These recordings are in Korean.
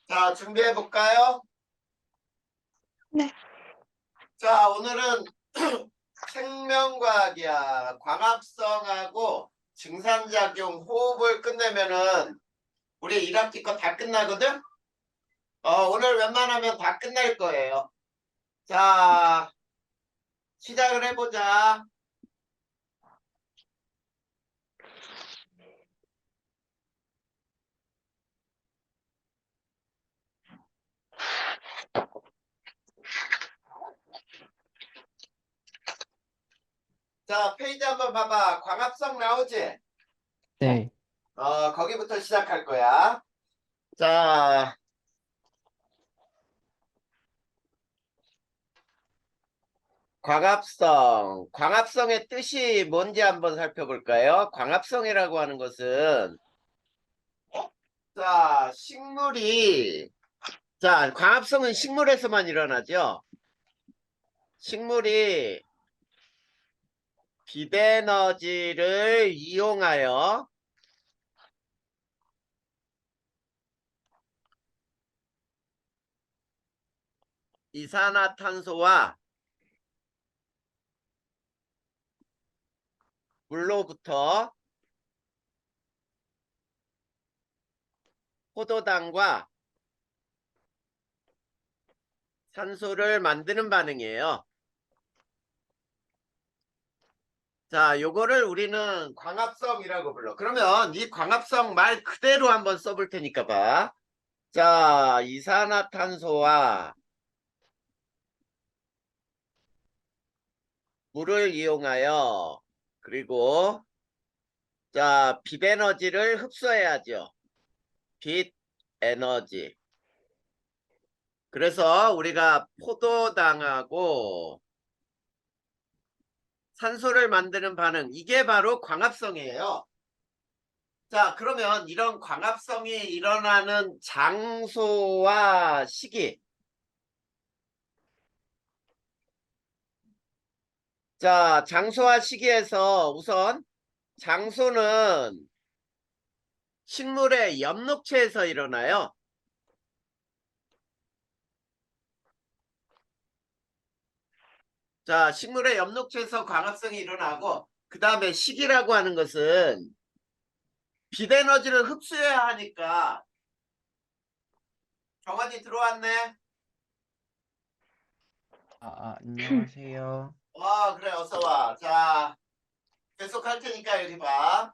자, 준비해 볼까요? 네. 자, 오늘은 생명과학이야. 광합성하고 증산작용, 호흡을 끝내면은 우리 1학기 거 다 끝나거든? 오늘 웬만하면 다 끝날 거예요. 자, 시작을 해보자. 자, 페이지 한번 봐봐. 광합성 나오지? 네, 거기부터 시작할 거야. 자, 광합성. 광합성의 뜻이 뭔지 한번 살펴볼까요? 광합성이라고 하는 것은 자, 광합성은 식물에서만 일어나죠. 식물이 빛에너지를 이용하여 이산화탄소와 물로부터 포도당과 산소를 만드는 반응이에요. 자, 요거를 우리는 광합성이라고 불러. 그러면 이 광합성 말 그대로 한번 써볼 테니까 봐. 자, 이산화탄소와 물을 이용하여 그리고 자, 빛 에너지를 흡수해야죠. 빛 에너지. 그래서 우리가 포도당하고 산소를 만드는 반응, 이게 바로 광합성이에요. 자, 그러면 이런 광합성이 일어나는 장소와 시기. 자, 장소와 시기에서 우선 장소는 식물의 엽록체에서 일어나요. 자, 식물의 엽록체에서 광합성이 일어나고 그 다음에 시기라고 하는 것은 빛 에너지를 흡수해야 하니까 정원이 들어왔네. 안녕하세요. 그래, 어서 와. 자, 계속 할 테니까 여기 봐.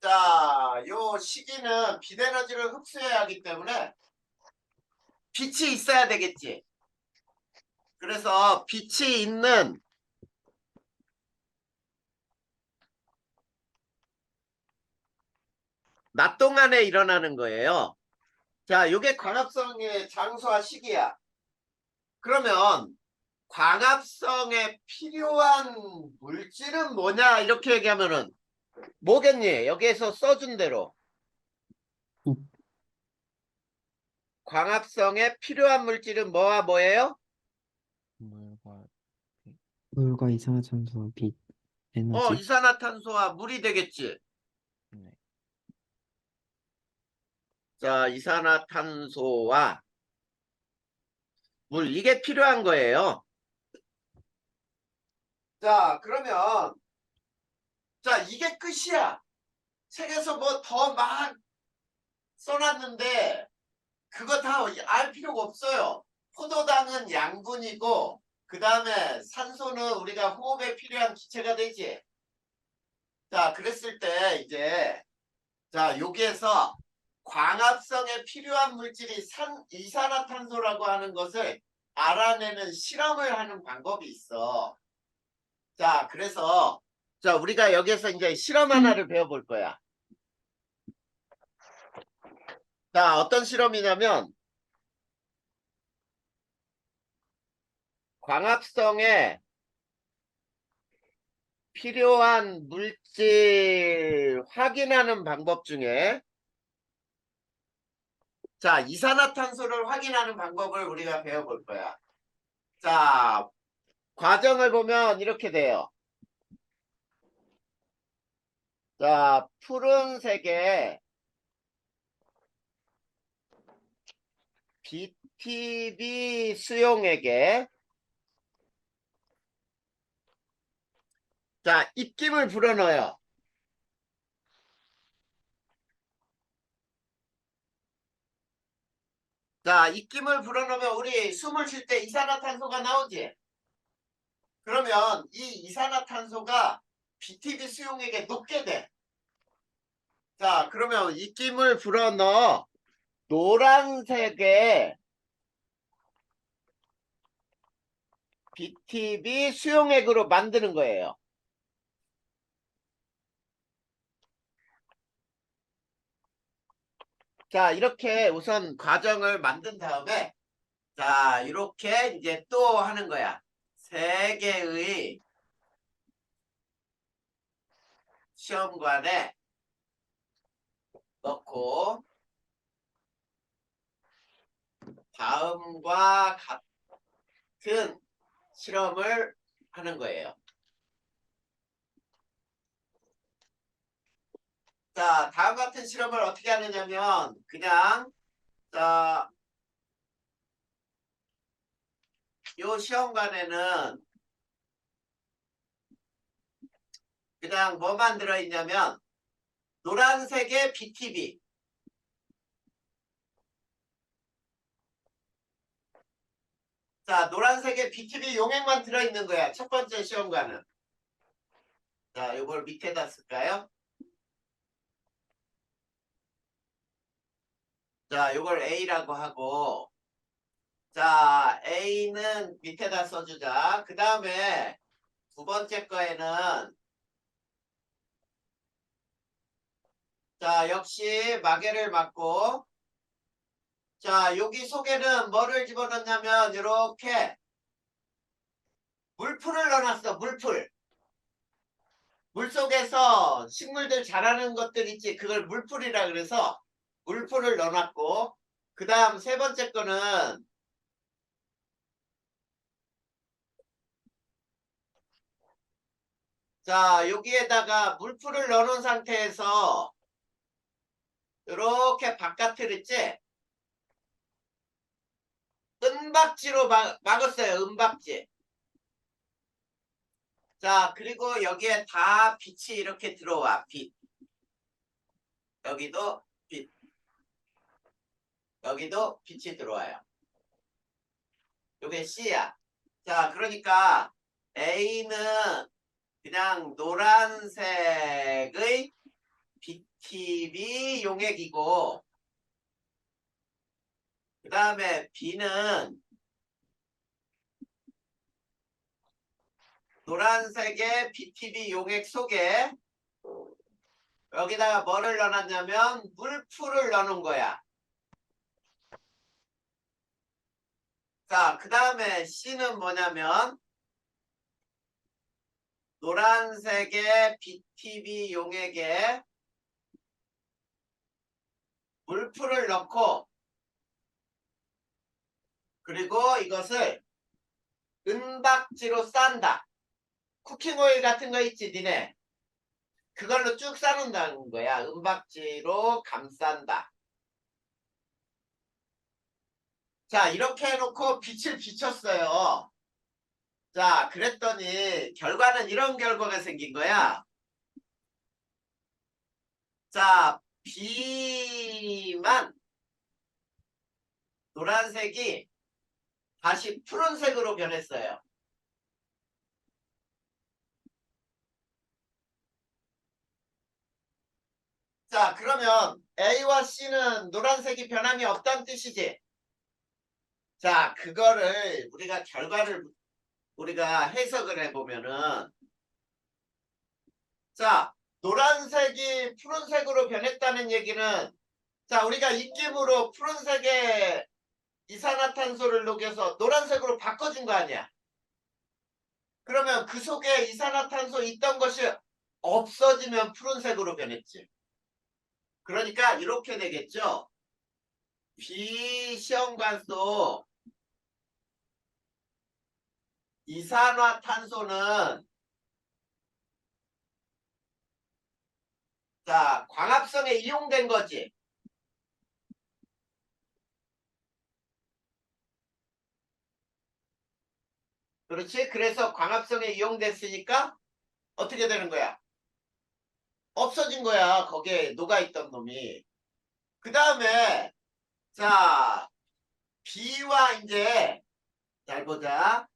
자, 요 시기는 빛 에너지를 흡수해야 하기 때문에 빛이 있어야 되겠지. 그래서 빛이 있는 낮 동안에 일어나는 거예요. 자, 요게 광합성의 장소와 시기야. 그러면 광합성에 필요한 물질은 뭐냐 이렇게 얘기하면은 뭐겠니? 여기에서 써준 대로 빛, 광합성에 필요한 물질은 뭐와 뭐예요? 물과 물과 이산화탄소, 빛, 에너지. 이산화탄소와 물이 되겠지. 네, 자, 이산화탄소와 물 이게 필요한 거예요. 자, 그러면 자, 이게 끝이야. 책에서 뭐 더 막 써놨는데 그거 다 알 필요가 없어요. 포도당은 양분이고 그 다음에 산소는 우리가 호흡에 필요한 기체가 되지. 자, 그랬을 때 이제 자, 여기에서 광합성에 필요한 물질이 이산화탄소라고 하는 것을 알아내는 실험을 하는 방법이 있어. 자, 그래서 자, 우리가 여기에서 이제 실험 하나를 배워볼 거야. 자, 어떤 실험이냐면 광합성에 필요한 물질 확인하는 방법 중에 자, 이산화탄소를 확인하는 방법을 우리가 배워볼 거야. 자, 과정을 보면 이렇게 돼요. 자, 푸른색에 BTB 수용액에 자, 입김을 불어넣어요. 자, 입김을 불어넣으면 우리 숨을 쉴 때 이산화탄소가 나오지. 그러면 이 이산화탄소가 BTB 수용액에 녹게 돼. 자, 그러면 입김을 불어넣어 노란색의 BTB 수용액으로 만드는 거예요. 자, 이렇게 우선 과정을 만든 다음에 자, 이렇게 이제 또 하는 거야. 세 개의 시험관에 넣고 다음과 같은 실험을 하는 거예요. 자, 다음 같은 실험을 어떻게 하느냐면 그냥 자, 요 시험관에는 그냥 뭐만 들어있냐면 노란색의 BTB 자, 노란색의 BTB 용액만 들어있는 거야. 첫 번째 시험관은. 자, 요걸 밑에다 쓸까요? 자, 요걸 A라고 하고 자, A는 밑에다 써주자. 그 다음에 두 번째 거에는 자, 역시 마개를 맞고 자, 여기 속에는 뭐를 집어넣냐면 이렇게 물풀을 넣어놨어. 물풀. 물속에서 식물들 자라는 것들 있지. 그걸 물풀이라 그래서 물풀을 넣어놨고 그 다음 세 번째 거는 자, 여기에다가 물풀을 넣어놓은 상태에서 이렇게 바깥을 있지. 은박지로 막았어요. 은박지. 자, 그리고 여기에 다 빛이 이렇게 들어와. 빛. 여기도 빛. 여기도 빛이 들어와요. 요게 C야. 자, 그러니까 A는 그냥 노란색의 BTB 용액이고 그 다음에 B는 노란색의 BTB 용액 속에 여기다가 뭐를 넣어놨냐면 물풀을 넣어놓은 거야. 자, 그 다음에 C는 뭐냐면 노란색의 BTB 용액에 물풀을 넣고 그리고 이것을 은박지로 싼다. 쿠킹오일 같은 거 있지 니네. 그걸로 쭉 싸놓는다는 거야. 은박지로 감싼다. 자, 이렇게 해놓고 빛을 비췄어요. 자, 그랬더니 결과는 이런 결과가 생긴 거야. 자, B만 노란색이 다시 푸른색으로 변했어요. 자, 그러면 A와 C는 노란색이 변함이 없다는 뜻이지. 자, 그거를 우리가 결과를 우리가 해석을 해보면은 자, 노란색이 푸른색으로 변했다는 얘기는 자, 우리가 입김으로 푸른색의 이산화탄소를 녹여서 노란색으로 바꿔준 거 아니야. 그러면 그 속에 이산화탄소 있던 것이 없어지면 푸른색으로 변했지. 그러니까 이렇게 되겠죠. 비시험관 속 이산화탄소는 자, 광합성에 이용된 거지. 그렇지? 그래서 광합성에 이용됐으니까 어떻게 되는 거야? 없어진 거야. 거기에 녹아있던 놈이. 그 다음에 자 B와 이제 잘 보자.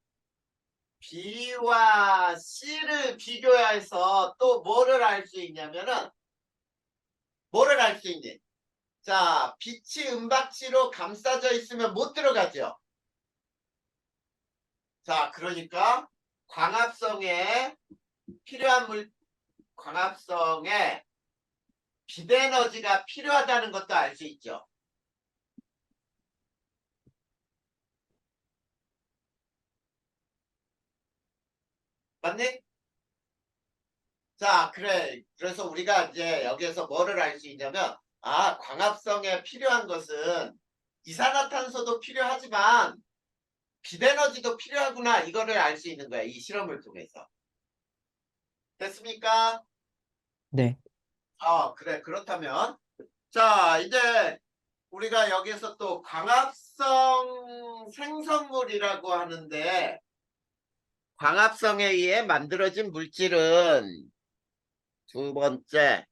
B와 C를 비교해서 또 뭐를 알 수 있냐면은 뭐를 알 수 있니? 자, 빛이 은박지로 감싸져 있으면 못 들어가죠. 자, 그러니까 광합성에 필요한 광합성에 빛에너지가 필요하다는 것도 알 수 있죠. 맞니? 자, 그래. 그래서 우리가 이제 여기에서 뭐를 알 수 있냐면, 아, 광합성에 필요한 것은 이산화탄소도 필요하지만 빛에너지도 필요하구나. 이거를 알 수 있는 거야. 이 실험을 통해서. 됐습니까? 네. 그래. 그렇다면. 자, 이제 우리가 여기서 또 광합성 생성물이라고 하는데, 광합성에 의해 만들어진 물질은 두 번째,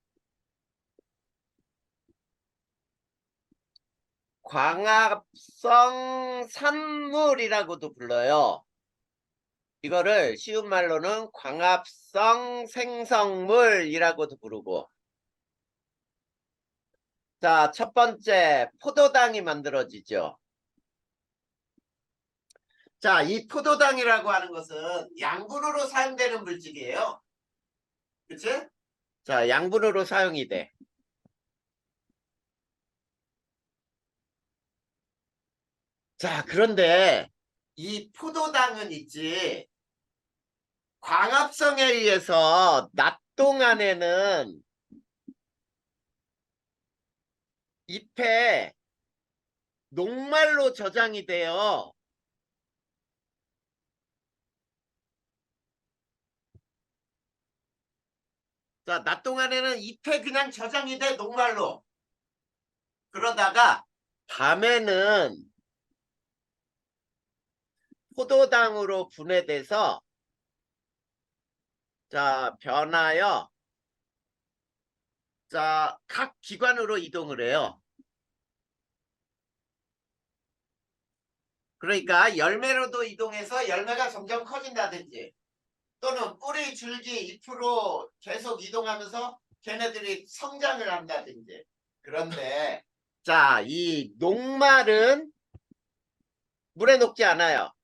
광합성 산물이라고도 불러요. 이거를 쉬운 말로는 광합성 생성물이라고도 부르고. 자, 첫 번째, 포도당이 만들어지죠. 자, 이 포도당이라고 하는 것은 양분으로 사용되는 물질이에요. 그치? 자, 양분으로 사용이 돼. 자, 그런데 이 포도당은 있지. 광합성에 의해서 낮 동안에는 잎에 녹말로 저장이 돼요. 자, 낮 동안에는 잎에 그냥 저장이 돼, 녹말로. 그러다가 밤에는 포도당으로 분해돼서 자, 변하여 자, 각 기관으로 이동을 해요. 그러니까 열매로도 이동해서 열매가 점점 커진다든지 또는 뿌리, 줄기, 잎으로 계속 이동하면서 걔네들이 성장을 한다든지. 그런데 자, 이 녹말은 물에 녹지 않아요.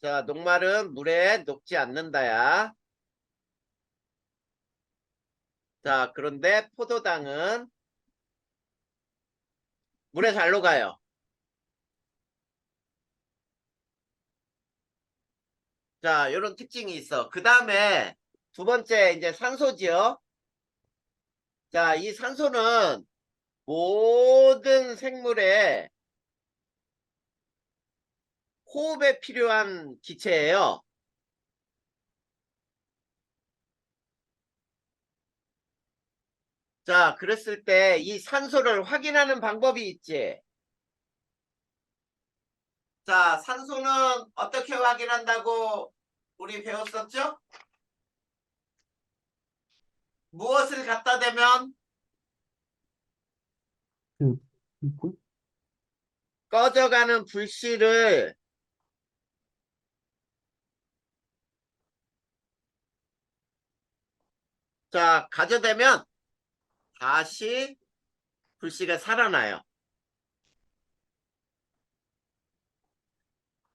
자, 녹말은 물에 녹지 않는다야. 자, 그런데 포도당은 물에 잘 녹아요. 자, 이런 특징이 있어. 그 다음에 두 번째 이제 산소지요. 자, 이 산소는 모든 생물의 호흡에 필요한 기체예요. 자, 그랬을 때 이 산소를 확인하는 방법이 있지. 자, 산소는 어떻게 확인한다고 우리 배웠었죠? 무엇을 갖다 대면 그, 불? 꺼져가는 불씨를 자, 가져대면 다시 불씨가 살아나요.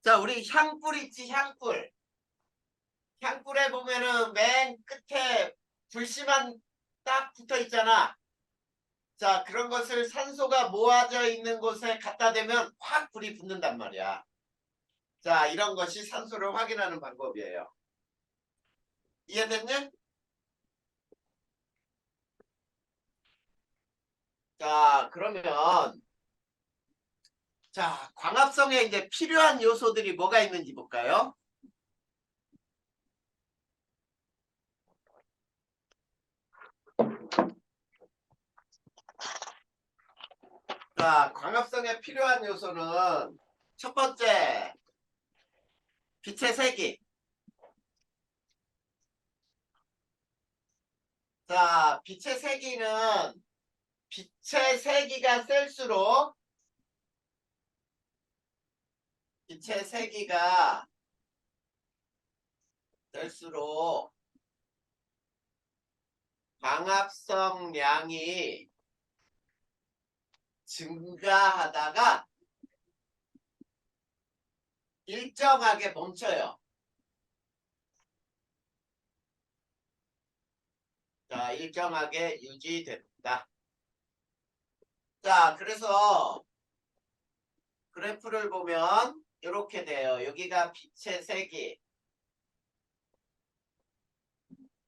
자, 우리 향불 있지, 향불. 향불에 보면은 맨 끝에 불씨만 딱 붙어 있잖아. 자, 그런 것을 산소가 모아져 있는 곳에 갖다 대면 확 불이 붙는단 말이야. 자, 이런 것이 산소를 확인하는 방법이에요. 이해됐냐? 자, 그러면 자, 광합성에 이제 필요한 요소들이 뭐가 있는지 볼까요? 자, 광합성에 필요한 요소는 첫 번째, 빛의 세기. 자, 빛의 세기가 셀수록 빛의 세기가 셀수록 광합성량이 증가하다가 일정하게 멈춰요. 자, 일정하게 유지됩니다. 자, 그래서 그래프를 보면 이렇게 돼요. 여기가 빛의 세기.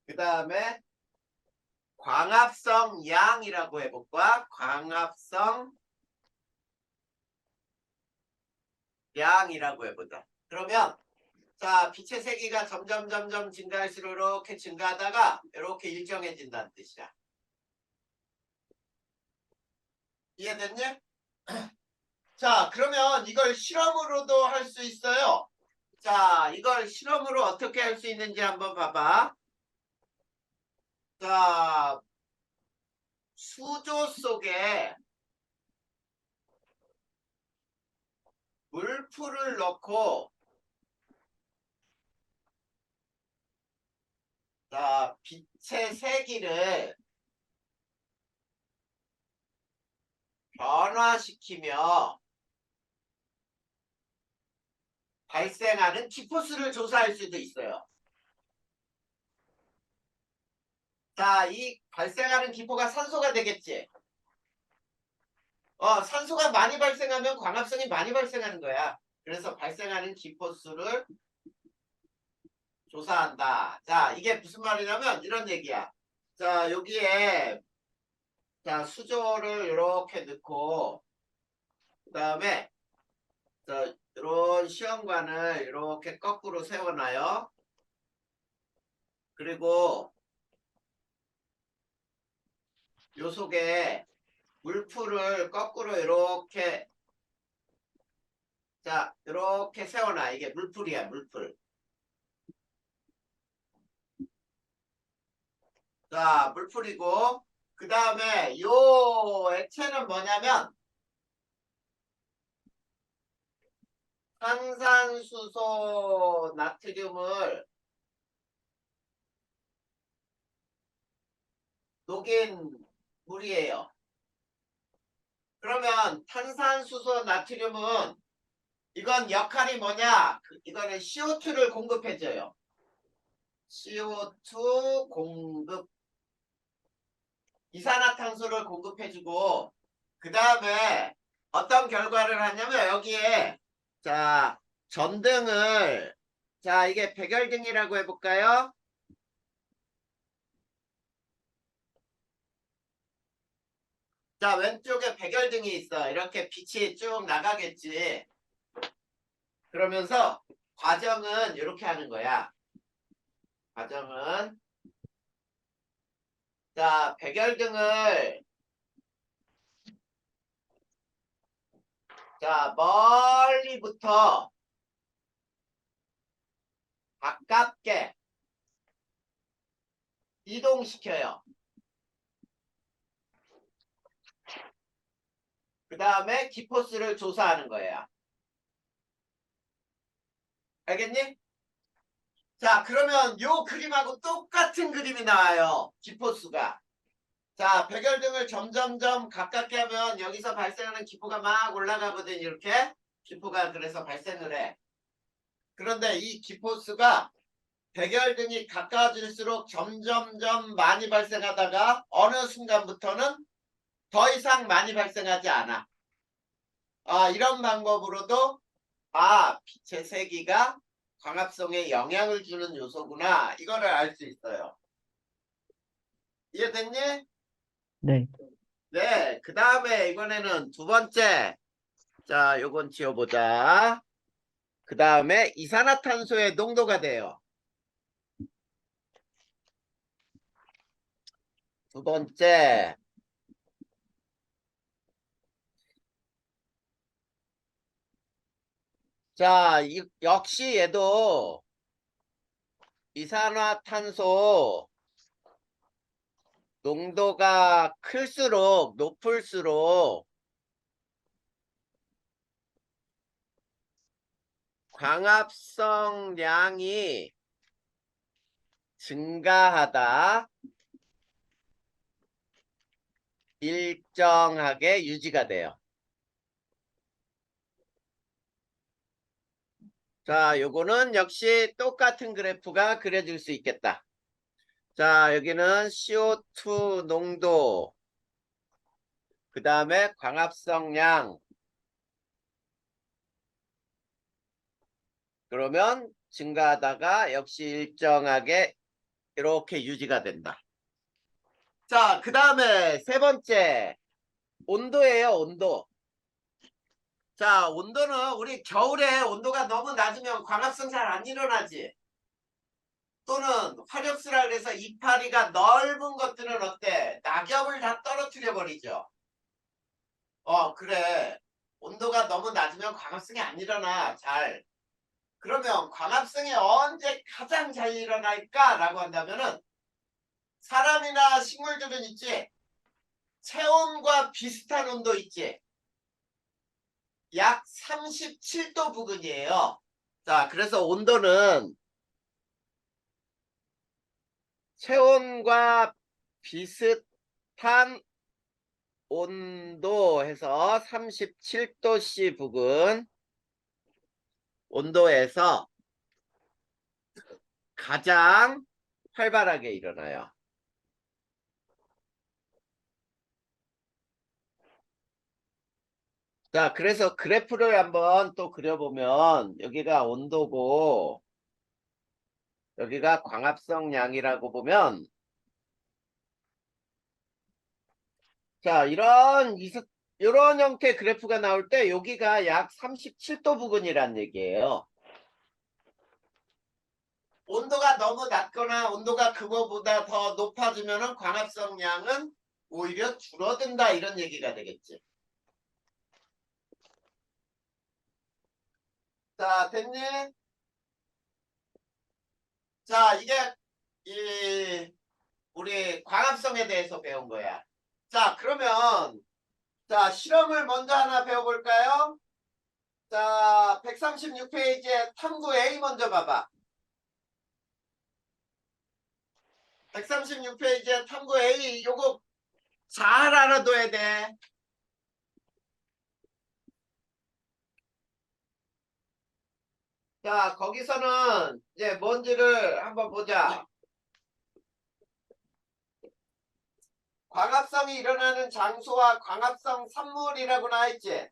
그 다음에 광합성 양이라고 해볼까? 광합성 양이라고 해보자. 그러면 자, 빛의 세기가 점점 증가할수록 이렇게 증가하다가 이렇게 일정해진다는 뜻이야. 이해됐니? 자, 그러면 이걸 실험으로도 할 수 있어요. 자, 이걸 실험으로 어떻게 할 수 있는지 한번 봐봐. 자, 수조 속에 물풀을 넣고 자, 빛의 세기를 변화시키며 발생하는 기포수를 조사할 수도 있어요. 자, 이 발생하는 기포가 산소가 되겠지. 산소가 많이 발생하면 광합성이 많이 발생하는 거야. 그래서 발생하는 기포수를 조사한다. 자, 이게 무슨 말이냐면 이런 얘기야. 자, 여기에 자, 수조를 이렇게 넣고 그다음에 자, 이런 시험관을 이렇게 거꾸로 세워놔요. 그리고 요 속에 물풀을 거꾸로 이렇게 자, 이렇게 세워놔. 이게 물풀이야, 물풀. 자, 물풀이고 그 다음에 요 액체는 뭐냐면 탄산수소 나트륨을 녹인 물이에요. 그러면 탄산수소 나트륨은 이건 역할이 뭐냐? 이거는 CO2를 공급해줘요. CO2 공급, 이산화탄소를 공급해주고 그 다음에 어떤 결과를 하냐면 여기에 자, 전등을 자, 이게 백열등이라고 해볼까요? 자, 왼쪽에 백열등이 있어. 이렇게 빛이 쭉 나가겠지. 그러면서 과정은 이렇게 하는 거야. 과정은 자, 백열등을 자, 멀리부터 가깝게 이동시켜요. 그 다음에 기포수를 조사하는 거예요. 알겠니? 자, 그러면 요 그림하고 똑같은 그림이 나와요. 기포수가. 자, 백열등을 점점점 가깝게 하면 여기서 발생하는 기포가 막 올라가거든. 이렇게 기포가 그래서 발생을 해. 그런데 이 기포수가 백열등이 가까워질수록 점점점 많이 발생하다가 어느 순간부터는 더 이상 많이 발생하지 않아. 이런 방법으로도 빛의 세기가 광합성에 영향을 주는 요소구나. 이거를 알 수 있어요. 이해됐니? 네. 네. 그 다음에 이번에는 두 번째. 자, 요건 지워보자. 그 다음에 이산화탄소의 농도가 돼요. 두 번째. 자, 역시 얘도 이산화탄소 농도가 클수록 높을수록 광합성량이 증가하다 일정하게 유지가 돼요. 자, 요거는 역시 똑같은 그래프가 그려질 수 있겠다. 자, 여기는 CO2 농도, 그 다음에 광합성량. 그러면 증가하다가 역시 일정하게 이렇게 유지가 된다. 자, 그 다음에 세 번째, 온도예요, 온도. 자, 온도는 우리 겨울에 온도가 너무 낮으면 광합성 잘 안 일어나지. 또는 화력수라 그래서 이파리가 넓은 것들은 어때? 낙엽을 다 떨어뜨려 버리죠. 그래. 온도가 너무 낮으면 광합성이 안 일어나, 잘. 그러면 광합성이 언제 가장 잘 일어날까라고 한다면은 사람이나 식물들은 있지. 체온과 비슷한 온도 있지. 약 37도 부근이에요. 자, 그래서 온도는 체온과 비슷한 온도에서 37도씨 부근 온도에서 가장 활발하게 일어나요. 자, 그래서 그래프를 한번 또 그려보면 여기가 온도고 여기가 광합성량이라고 보면 자, 이런 형태 그래프가 나올 때 여기가 약 37도 부근이란 얘기예요. 온도가 너무 낮거나 온도가 그거보다 더 높아지면은 광합성량은 오히려 줄어든다 이런 얘기가 되겠지. 자, 됐니? 자, 이게 우리 광합성에 대해서 배운 거야. 자, 그러면 자, 실험을 먼저 하나 배워볼까요? 자, 136페이지에 탐구 A 먼저 봐봐. 136페이지에 탐구 A 요거 잘 알아둬야 돼. 자, 거기서는 이제 뭔지를 한번 보자. 광합성이 일어나는 장소와 광합성 산물이라고 나와있지.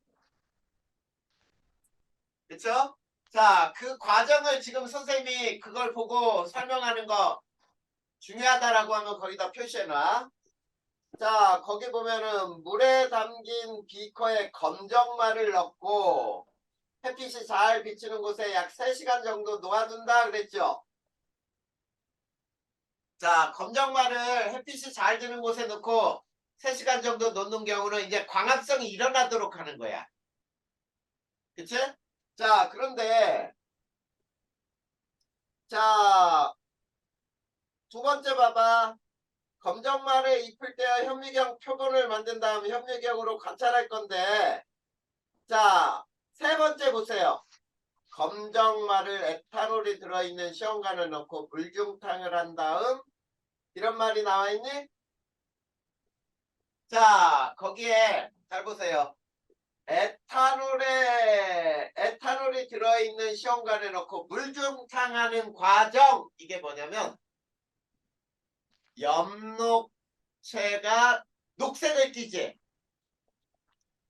그쵸? 자, 그 과정을 지금 선생님이 그걸 보고 설명하는 거 중요하다라고 하면 거기다 표시해놔. 자, 거기 보면은 물에 담긴 비커에 검정말을 넣고 햇빛이 잘 비치는 곳에 약 3시간 정도 놓아둔다 그랬죠. 자, 검정말을 햇빛이 잘 드는 곳에 넣고 3시간 정도 놓는 경우는 이제 광합성이 일어나도록 하는 거야. 그치? 자, 그런데 자, 두 번째 봐봐. 검정말에 잎을 떼어 현미경 표본을 만든 다음 현미경으로 관찰할 건데 자, 세 번째 보세요. 검정말을 에탄올이 들어있는 시험관을 넣고 물중탕을 한 다음 이런 말이 나와있니? 자, 거기에 잘 보세요. 에탄올이 들어있는 시험관에 넣고 물중탕하는 과정 이게 뭐냐면 엽록체가 녹색을 띠지.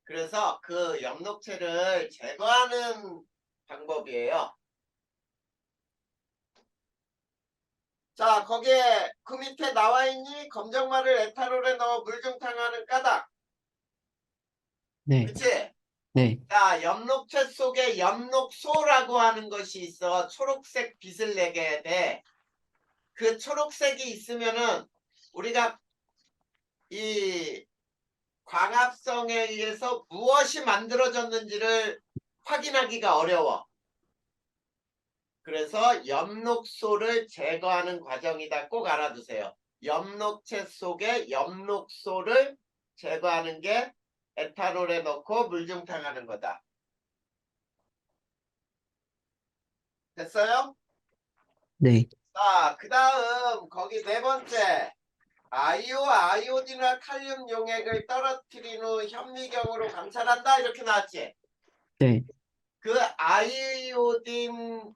그래서 그 엽록체를 제거하는 방법이에요. 자, 거기에 그 밑에 나와있니? 검정말을 에탄올에 넣어 물중탕하는 까닭. 네, 그치? 네, 자, 엽록체 속에 엽록소라고 하는 것이 있어. 초록색 빛을 내게 돼. 그 초록색이 있으면은 우리가 이 광합성에 의해서 무엇이 만들어졌는지를 확인하기가 어려워. 그래서 엽록소를 제거하는 과정이다. 꼭 알아두세요. 엽록체 속에 엽록소를 제거하는 게 에탄올에 넣고 물중탕하는 거다. 됐어요? 네. 자, 그 다음 거기 네 번째. 아이오딘과 칼륨 용액을 떨어뜨린 후 현미경으로 관찰한다. 이렇게 나왔지? 네. 그 아이오딘과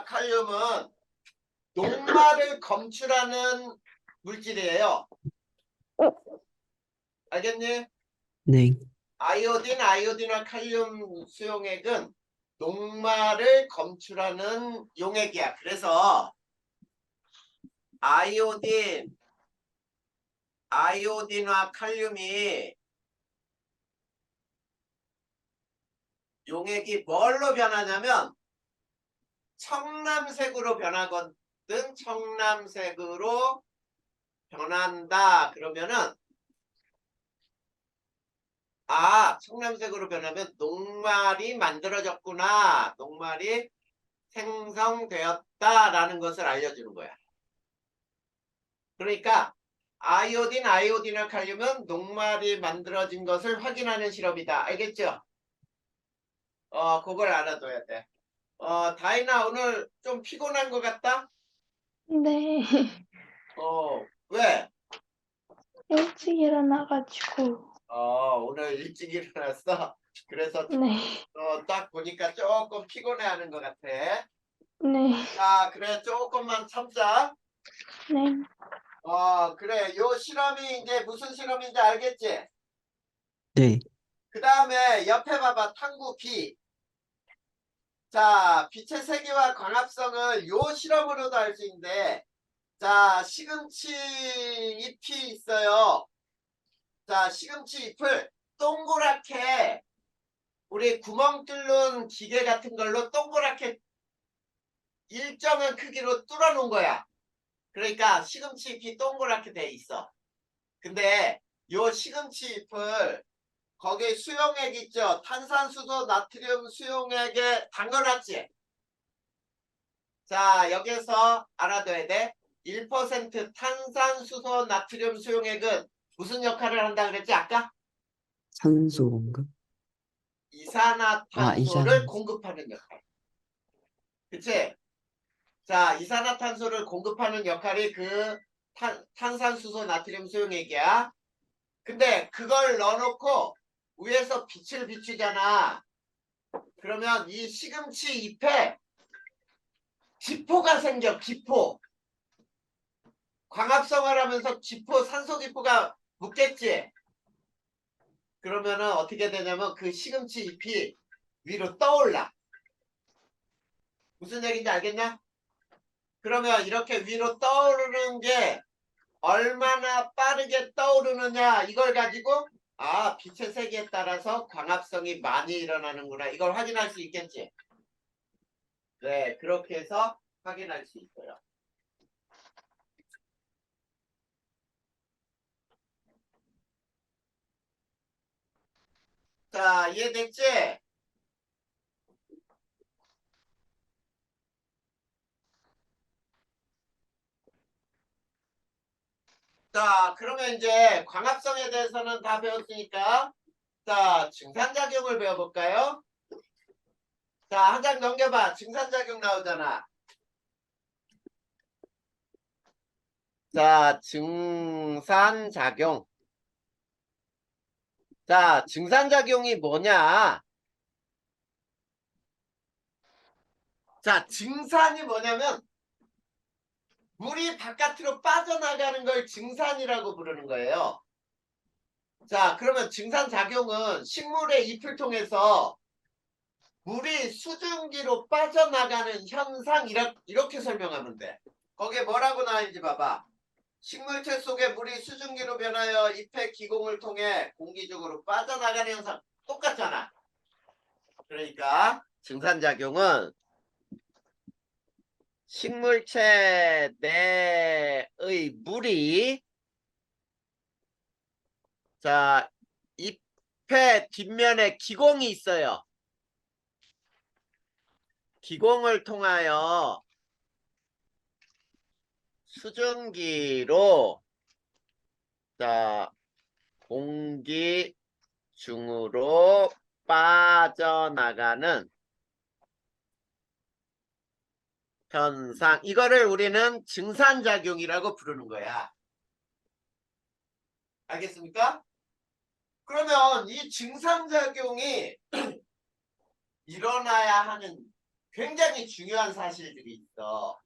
칼륨은 녹말을 검출하는 물질이에요. 알겠니? 네. 아이오딘과 칼륨 수용액은 녹말을 검출하는 용액이야. 그래서 아이오딘과 칼륨이 용액이 뭘로 변하냐면 청남색으로 변하거든. 청남색으로 변한다. 그러면은 청남색으로 변하면 녹말이 만들어졌구나. 녹말이 생성되었다라는 것을 알려주는 거야. 그러니까 아이오딘과 칼륨은 녹말이 만들어진 것을 확인하는 실험이다. 알겠죠? 그걸 알아둬야 돼. 다이나 오늘 좀 피곤한 것 같다? 네. 왜? 일찍 일어나가지고. 오늘 일찍 일어났어? 그래서 네. 딱 보니까 조금 피곤해하는 것 같아. 네. 자, 그래 조금만 참자. 네. 그래 요 실험이 이제 무슨 실험인지 알겠지? 네. 그 다음에 옆에 봐봐. 탐구 B. 자, 빛의 세기와 광합성을 요 실험으로도 알 수 있는데, 자, 시금치 잎이 있어요. 자, 시금치 잎을 동그랗게 우리 구멍 뚫는 기계 같은 걸로 동그랗게 일정한 크기로 뚫어 놓은 거야. 그러니까 시금치 잎이 동그랗게 돼 있어. 근데 요 시금치 잎을 거기에 수용액 있죠? 탄산수소 나트륨 수용액에 담궈놨지? 자, 여기서 알아둬야 돼. 1% 탄산수소 나트륨 수용액은 무슨 역할을 한다 그랬지 아까? 산소인가? 이산화탄소를 공급하는 역할. 그치? 자, 이산화탄소를 공급하는 역할이 그 탄산수소 나트륨 수용액이야. 근데 그걸 넣어놓고 위에서 빛을 비추잖아. 그러면 이 시금치 잎에 기포가 생겨. 기포. 광합성을 하면서 기포, 산소 기포가 묻겠지. 그러면은 어떻게 되냐면 그 시금치 잎이 위로 떠올라. 무슨 얘기인지 알겠냐? 그러면 이렇게 위로 떠오르는 게 얼마나 빠르게 떠오르느냐 이걸 가지고 빛의 세기에 따라서 광합성이 많이 일어나는구나 이걸 확인할 수 있겠지. 네, 그렇게 해서 확인할 수 있어요. 자, 이해됐지? 자, 그러면 이제 광합성에 대해서는 다 배웠으니까 자, 증산작용을 배워볼까요? 자, 한 장 넘겨봐. 증산작용 나오잖아. 자, 증산작용. 자, 증산작용이 뭐냐? 자, 증산이 뭐냐면 물이 바깥으로 빠져나가는 걸 증산이라고 부르는 거예요. 자, 그러면 증산작용은 식물의 잎을 통해서 물이 수증기로 빠져나가는 현상 이렇게 설명하면 돼. 거기에 뭐라고 나와있는지 봐봐. 식물체 속에 물이 수증기로 변하여 잎의 기공을 통해 공기중으로 빠져나가는 현상 똑같잖아. 그러니까 증산작용은 식물체 내의 물이 자 잎의 뒷면에 기공이 있어요. 기공을 통하여 수증기로 자, 공기 중으로 빠져나가는 현상. 이거를 우리는 증산작용이라고 부르는 거야. 알겠습니까? 그러면 이 증산작용이 일어나야 하는 굉장히 중요한 사실들이 있어.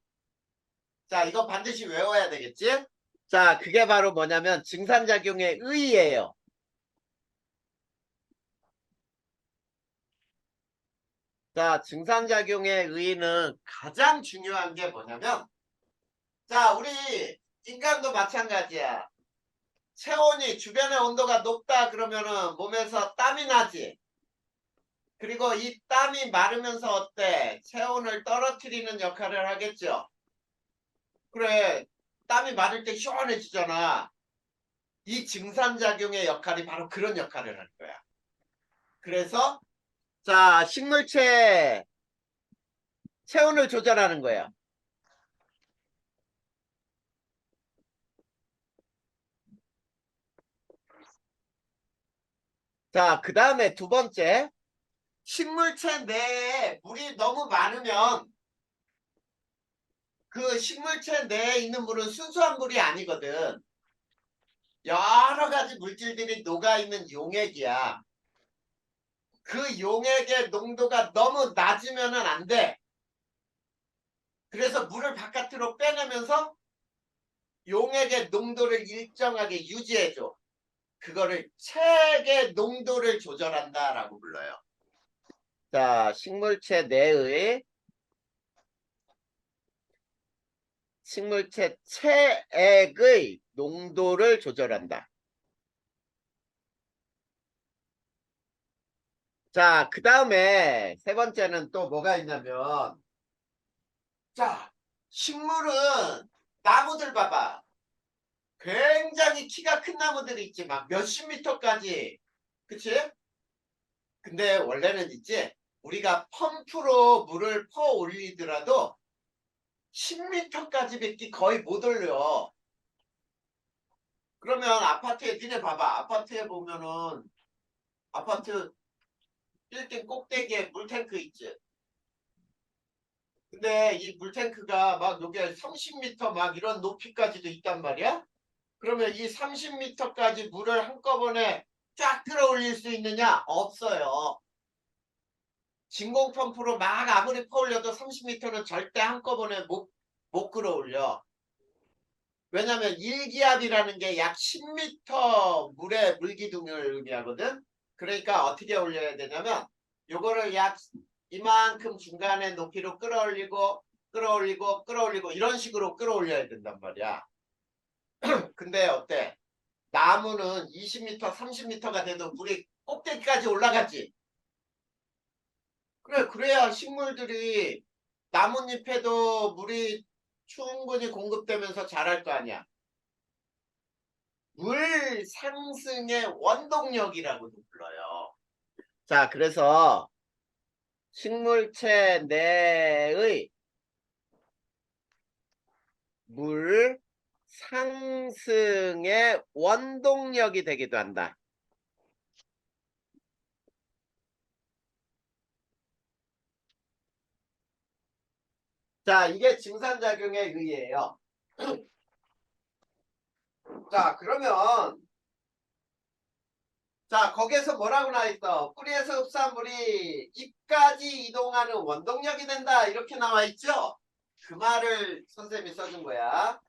자, 이거 반드시 외워야 되겠지? 자, 그게 바로 뭐냐면 증산작용의 의의예요. 자, 증산작용의 의의는 가장 중요한 게 뭐냐면, 자, 우리 인간도 마찬가지야. 체온이 주변의 온도가 높다 그러면은 몸에서 땀이 나지. 그리고 이 땀이 마르면서 어때? 체온을 떨어뜨리는 역할을 하겠죠. 그래, 땀이 마를 때 시원해지잖아. 이 증산작용의 역할이 바로 그런 역할을 하는 거야. 그래서 자, 식물체 체온을 조절하는 거예요. 자, 그 다음에 두 번째, 식물체 내에 물이 너무 많으면 그 식물체 내에 있는 물은 순수한 물이 아니거든. 여러 가지 물질들이 녹아있는 용액이야. 그 용액의 농도가 너무 낮으면은 안 돼. 그래서 물을 바깥으로 빼내면서 용액의 농도를 일정하게 유지해줘. 그거를 체액의 농도를 조절한다라고 불러요. 자, 식물체 내의 식물체 체액의 농도를 조절한다. 자, 그 다음에 세 번째는 또 뭐가 있냐면, 자, 식물은 나무들 봐봐. 굉장히 키가 큰 나무들이 있지. 막 몇십 미터까지. 그치? 근데 원래는 있지. 우리가 펌프로 물을 퍼 올리더라도 10미터까지밖에 거의 못 올려. 그러면 아파트에 니네 봐봐. 아파트에 보면은 아파트 빌딩 꼭대기에 물탱크 있지. 근데 이 물탱크가 막 여기에 30m 막 이런 높이까지도 있단 말이야. 그러면 이 30m까지 물을 한꺼번에 쫙 끌어올릴 수 있느냐? 없어요. 진공 펌프로 막 아무리 퍼올려도 30m는 절대 한꺼번에 못 끌어올려. 왜냐면 일기압이라는 게 약 10m 물의 물기둥을 의미하거든. 그러니까 어떻게 올려야 되냐면 요거를 약 이만큼 중간의 높이로 끌어올리고 끌어올리고 끌어올리고 이런 식으로 끌어올려야 된단 말이야. 근데 어때? 나무는 20m, 30m가 돼도 물이 꼭대기까지 올라가지. 그래, 그래야 식물들이 나뭇잎에도 물이 충분히 공급되면서 자랄 거 아니야. 물 상승의 원동력이라고도 불러요. 자, 그래서 식물체 내의 물 상승의 원동력이 되기도 한다. 자, 이게 증산작용의 의의예요. 자, 그러면 자, 거기에서 뭐라고 나와 있어? 뿌리에서 흡수한 물이 잎까지 이동하는 원동력이 된다. 이렇게 나와 있죠? 그 말을 선생님이 써준 거야.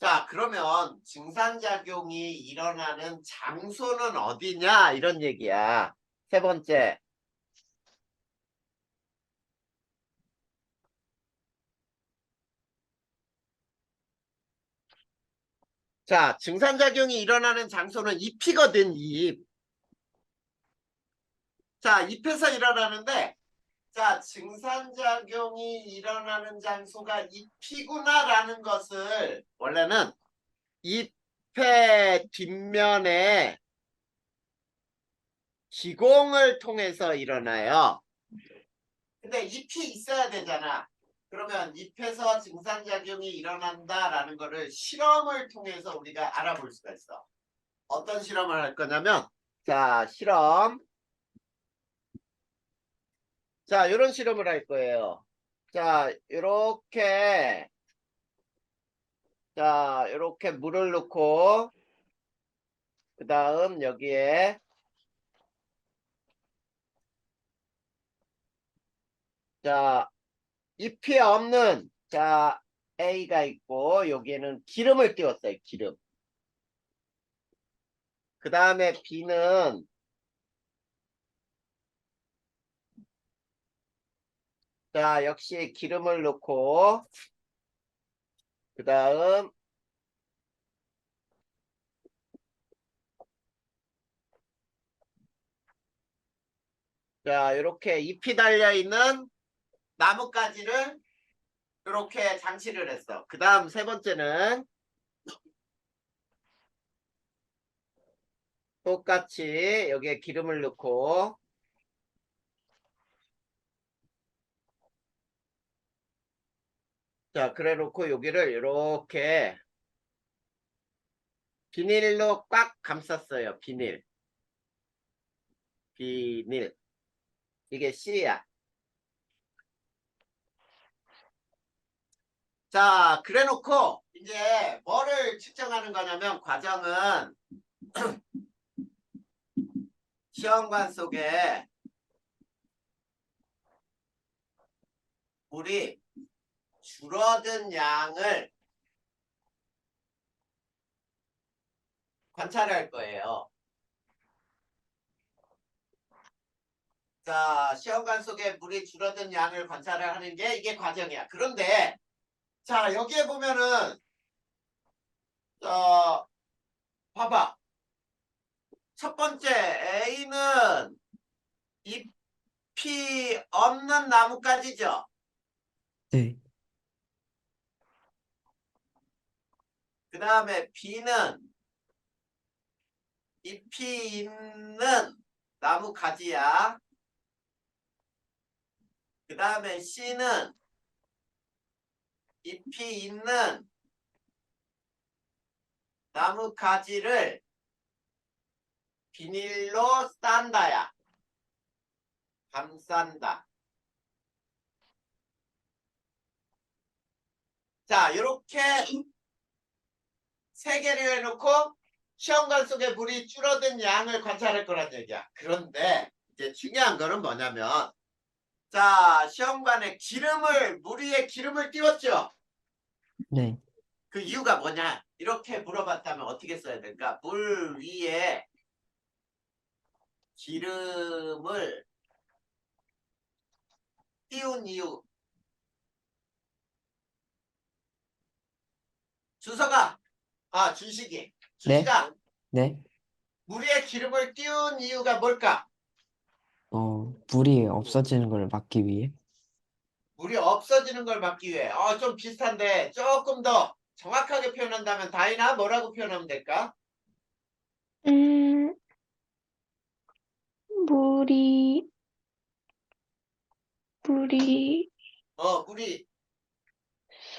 자, 그러면 증산작용이 일어나는 장소는 어디냐? 이런 얘기야. 세 번째. 자, 증산작용이 일어나는 장소는 잎이거든, 잎. 자, 잎에서 일어나는데, 자, 증산작용이 일어나는 장소가 잎이구나라는 것을 원래는 잎의 뒷면에 기공을 통해서 일어나요. 근데 잎이 있어야 되잖아. 그러면 잎에서 증산작용이 일어난다라는 거를 실험을 통해서 우리가 알아볼 수가 있어. 어떤 실험을 할 거냐면, 자, 실험. 자, 이런 실험을 할 거예요. 자, 요렇게, 자, 요렇게 물을 넣고, 그 다음 여기에, 자, 잎이 없는, 자, A가 있고, 여기에는 기름을 띄웠어요, 기름. 그 다음에 B는, 자, 역시 기름을 넣고, 그 다음, 자, 이렇게 잎이 달려있는 나뭇가지를 이렇게 장치를 했어. 그 다음 세 번째는 똑같이 여기에 기름을 넣고, 자, 그래 놓고 여기를 이렇게 비닐로 꽉 감쌌어요. 비닐. 비닐. 이게 C야. 자, 그래 놓고 이제 뭐를 측정하는 거냐면 과정은 시험관 속에 물이 줄어든 양을 관찰할 거예요. 자, 시험관 속에 물이 줄어든 양을 관찰을 하는 게 이게 과정이야. 그런데 자, 여기에 보면은 봐봐. 첫 번째 A는 잎이 없는 나뭇가지죠. 네, 그 다음에 B는 잎이 있는 나뭇가지야. 그 다음에 C는 잎이 있는 나뭇가지를 비닐로 싼다야. 감싼다. 자, 이렇게 세 개를 해놓고 시험관 속에 물이 줄어든 양을 관찰할 거란 얘기야. 그런데 이제 중요한 거는 뭐냐면, 자, 시험관에 물 위에 기름을 띄웠죠. 네, 그 이유가 뭐냐? 이렇게 물어봤다면 어떻게 써야 될까? 물 위에 기름을 띄운 이유. 준서가, 준식이. 네, 준식아, 네. 물 위에 기름을 띄운 이유가 뭘까? 물이 없어지는 걸 막기 위해? 물이 없어지는 걸 막기 위해. 좀 비슷한데 조금 더 정확하게 표현한다면 다이나 뭐라고 표현하면 될까? 음, 물이, 물이, 물이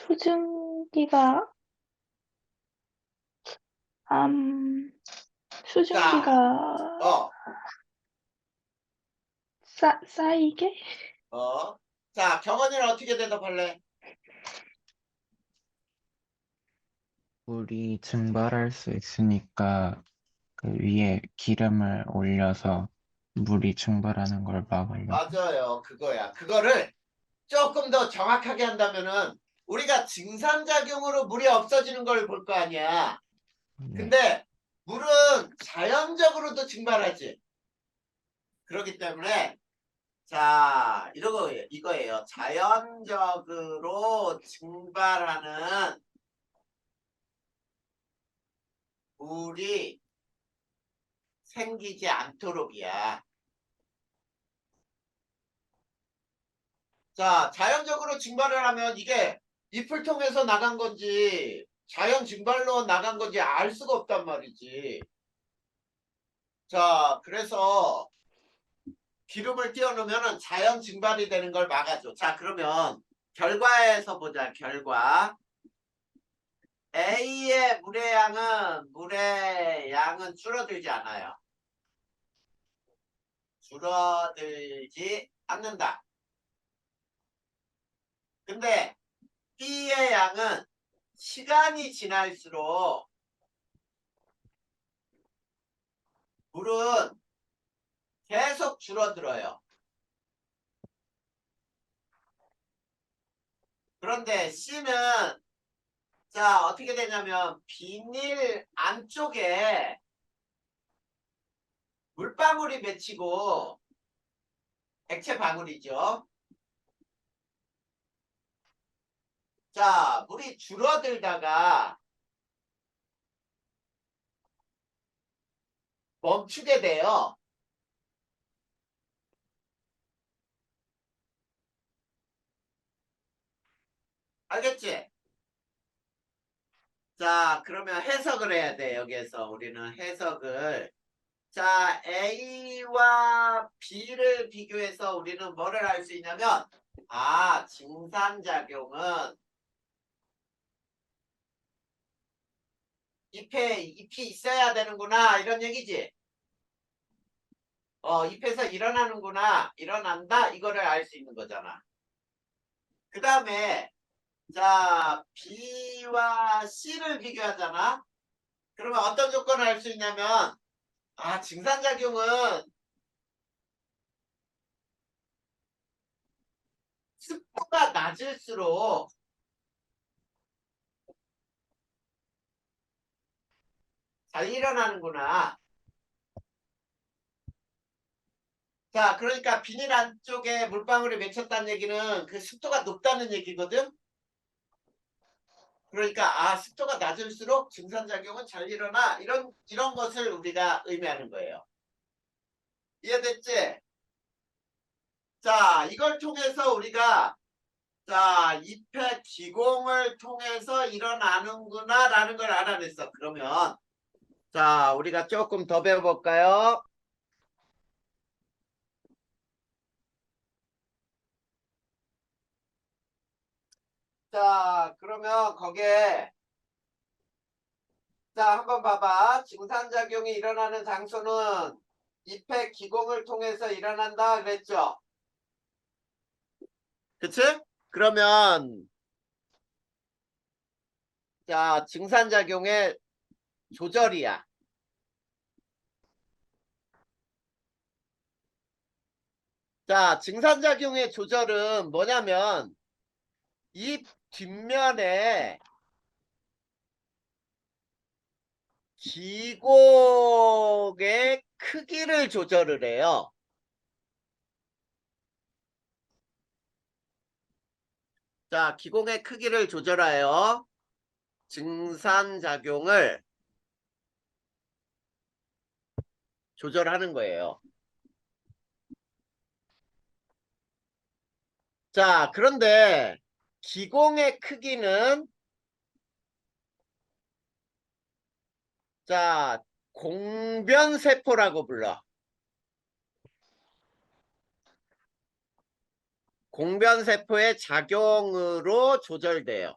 수증기가, 암, 자, 수증기가 어, 쌓이게? 어. 자, 경원이는 어떻게 대답할래? 물이 증발할 수 있으니까 그 위에 기름을 올려서 물이 증발하는 걸 막으려고. 맞아요. 그거야. 그거를 조금 더 정확하게 한다면은 우리가 증산작용으로 물이 없어지는 걸 볼 거 아니야. 네. 근데 물은 자연적으로도 증발하지. 그렇기 때문에 자, 이거예요. 자연적으로 증발하는 물이 생기지 않도록이야. 자, 자연적으로 증발을 하면 이게 잎을 통해서 나간 건지 자연 증발로 나간 건지 알 수가 없단 말이지. 자, 그래서 기름을 띄워놓으면 자연 증발이 되는 걸 막아줘. 자, 그러면 결과에서 보자. 결과. A의 물의 양은 줄어들지 않아요. 줄어들지 않는다. 근데 B의 양은 시간이 지날수록 물은 계속 줄어들어요. 그런데 C는 자, 어떻게 되냐면 비닐 안쪽에 물방울이 맺히고 액체 방울이죠. 자, 물이 줄어들다가 멈추게 돼요. 알겠지? 자, 그러면 해석을 해야 돼. 여기에서 우리는 해석을. 자, A와 B를 비교해서 우리는 뭐를 알 수 있냐면, 아, 증산작용은 잎이 있어야 되는구나. 이런 얘기지. 잎에서 일어나는구나. 일어난다. 이거를 알 수 있는 거잖아. 그 다음에, 자, B와 C를 비교하잖아. 그러면 어떤 조건을 알 수 있냐면, 아, 증산작용은 습도가 낮을수록 잘 일어나는구나. 자, 그러니까 비닐 안쪽에 물방울이 맺혔다는 얘기는 그 습도가 높다는 얘기거든. 그러니까 아, 습도가 낮을수록 증산작용은 잘 일어나. 이런 것을 우리가 의미하는 거예요. 이해됐지? 자, 이걸 통해서 우리가 자, 잎의 기공을 통해서 일어나는구나 라는 걸 알아냈어. 그러면 자, 우리가 조금 더 배워볼까요? 자, 그러면 거기에 자, 한번 봐봐. 증산작용이 일어나는 장소는 잎의 기공을 통해서 일어난다 그랬죠? 그치? 그러면 자, 증산작용의 조절이야. 자, 증산작용의 조절은 뭐냐면 잎 뒷면에 기공의 크기를 조절을 해요. 자, 기공의 크기를 조절하여 증산작용을 조절하는 거예요. 자, 그런데 기공의 크기는 자, 공변세포라고 불러. 공변세포의 작용으로 조절돼요.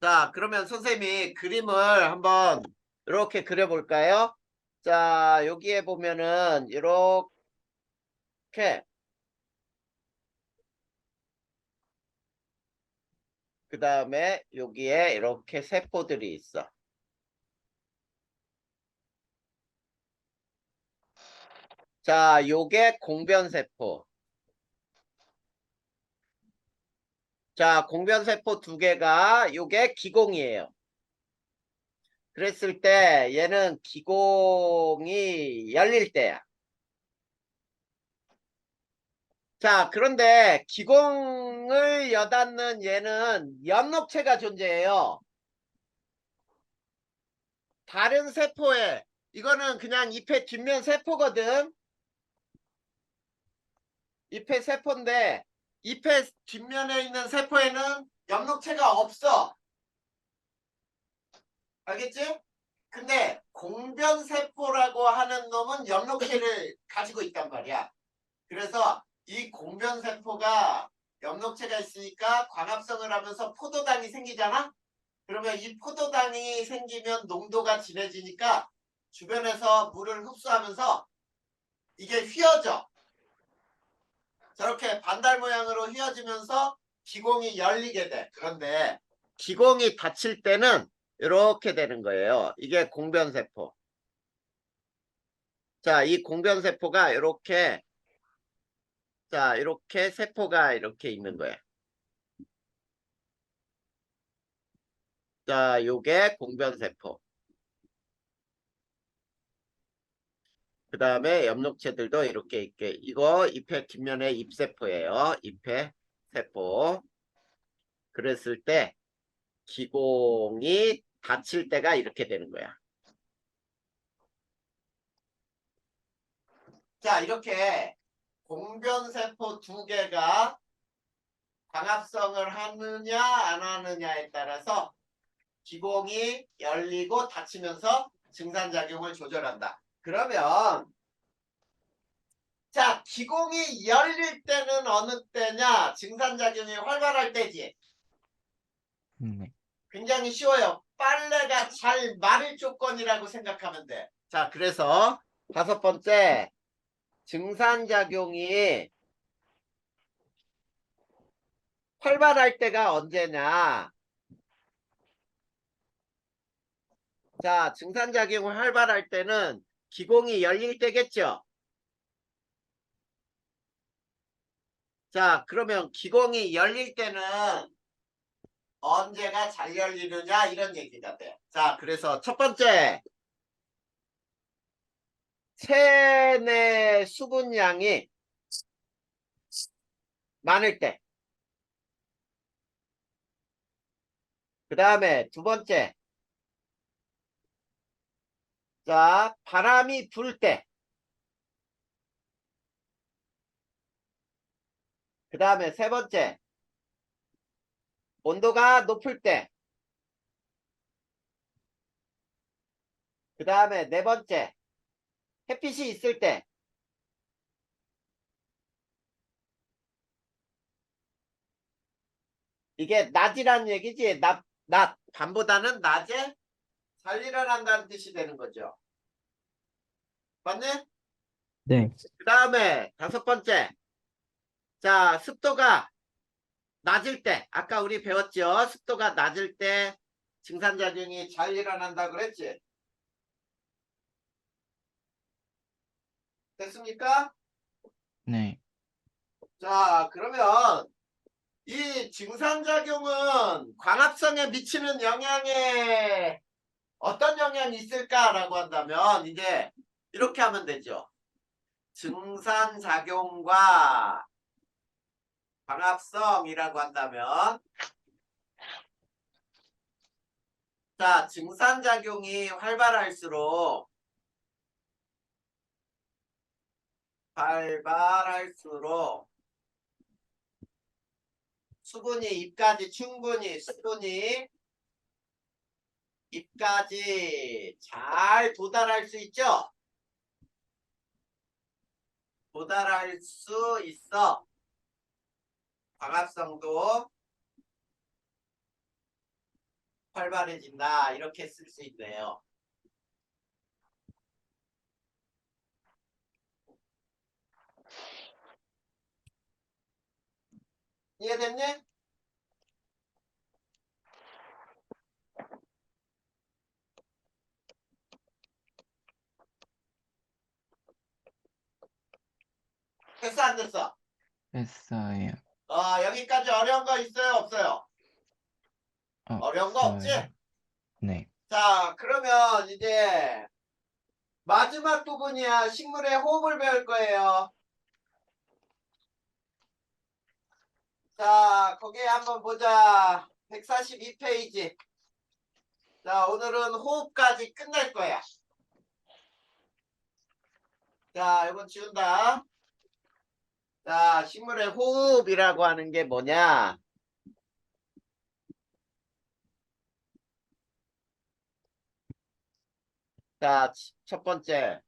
자, 그러면 선생님이 그림을 한번 이렇게 그려볼까요? 자, 여기에 보면은 이렇게 그 다음에 여기에 이렇게 세포들이 있어. 자, 요게 공변세포. 자, 공변세포 두 개가 요게 기공이에요. 그랬을 때 얘는 기공이 열릴 때야. 자, 그런데 기공을 여닫는 얘는 엽록체가 존재해요. 다른 세포에 이거는 그냥 잎의 뒷면 세포거든. 잎의 세포인데 잎의 뒷면에 있는 세포에는 엽록체가 없어. 알겠지? 근데 공변세포라고 하는 놈은 엽록체를 가지고 있단 말이야. 그래서 이 공변세포가 엽록체가 있으니까 광합성을 하면서 포도당이 생기잖아? 그러면 이 포도당이 생기면 농도가 진해지니까 주변에서 물을 흡수하면서 이게 휘어져. 저렇게 반달 모양으로 휘어지면서 기공이 열리게 돼. 그런데 기공이 닫힐 때는 이렇게 되는 거예요. 이게 공변세포. 자, 이 공변세포가 이렇게, 자, 이렇게 세포가 이렇게 있는 거예요. 자, 요게 공변세포. 그 다음에 엽록체들도 이렇게 있게. 이거 잎의 뒷면에 잎세포예요. 잎의 세포. 그랬을 때 기공이 닫힐 때가 이렇게 되는 거야. 자, 이렇게 공변세포 두 개가 광합성을 하느냐 안 하느냐에 따라서 기공이 열리고 닫히면서 증산작용을 조절한다. 그러면 자, 기공이 열릴 때는 어느 때냐? 증산작용이 활발할 때지. 네. 굉장히 쉬워요. 빨래가 잘 마를 조건이라고 생각하면 돼. 자, 그래서 5번째, 증산작용이 활발할 때가 언제냐? 자, 증산작용을 활발할 때는 기공이 열릴 때겠죠? 자, 그러면 기공이 열릴 때는 언제가 잘 열리느냐? 이런 얘기가 돼. 자, 그래서 첫 번째, 체내 수분량이 많을 때. 그 다음에 두 번째, 자, 바람이 불 때. 그 다음에 세 번째, 온도가 높을 때. 그 다음에 네 번째, 햇빛이 있을 때. 이게 낮이란 얘기지. 낮. 밤보다는 낮에 잘 일어난다는 뜻이 되는 거죠. 맞네? 네. 그 다음에 5번째. 자, 습도가 낮을 때. 아까 우리 배웠죠? 습도가 낮을 때 증산작용이 잘 일어난다 그랬지? 됐습니까? 네. 자, 그러면 이 증산작용은 광합성에 미치는 영향에 어떤 영향이 있을까라고 한다면 이제 이렇게 하면 되죠. 증산작용과 광합성이라고 한다면 자, 증산작용이 활발할수록 수분이 입까지 충분히 수분이 입까지 잘 도달할 수 있죠? 도달할 수 있어. 광합성도 활발해진다. 이렇게 쓸 수 있네요. 이해됐니? 됐어 안 됐어? 했어요. 여기까지 어려운 거 있어요 없어요? 어려운 거 없지? 없어요. 네. 자, 그러면 이제 마지막 부분이야. 식물의 호흡을 배울 거예요. 자, 거기 한번 보자. 142페이지. 자, 오늘은 호흡까지 끝낼 거야. 자, 이건 지운다. 자, 식물의 호흡이라고 하는 게 뭐냐? 자, 첫 번째.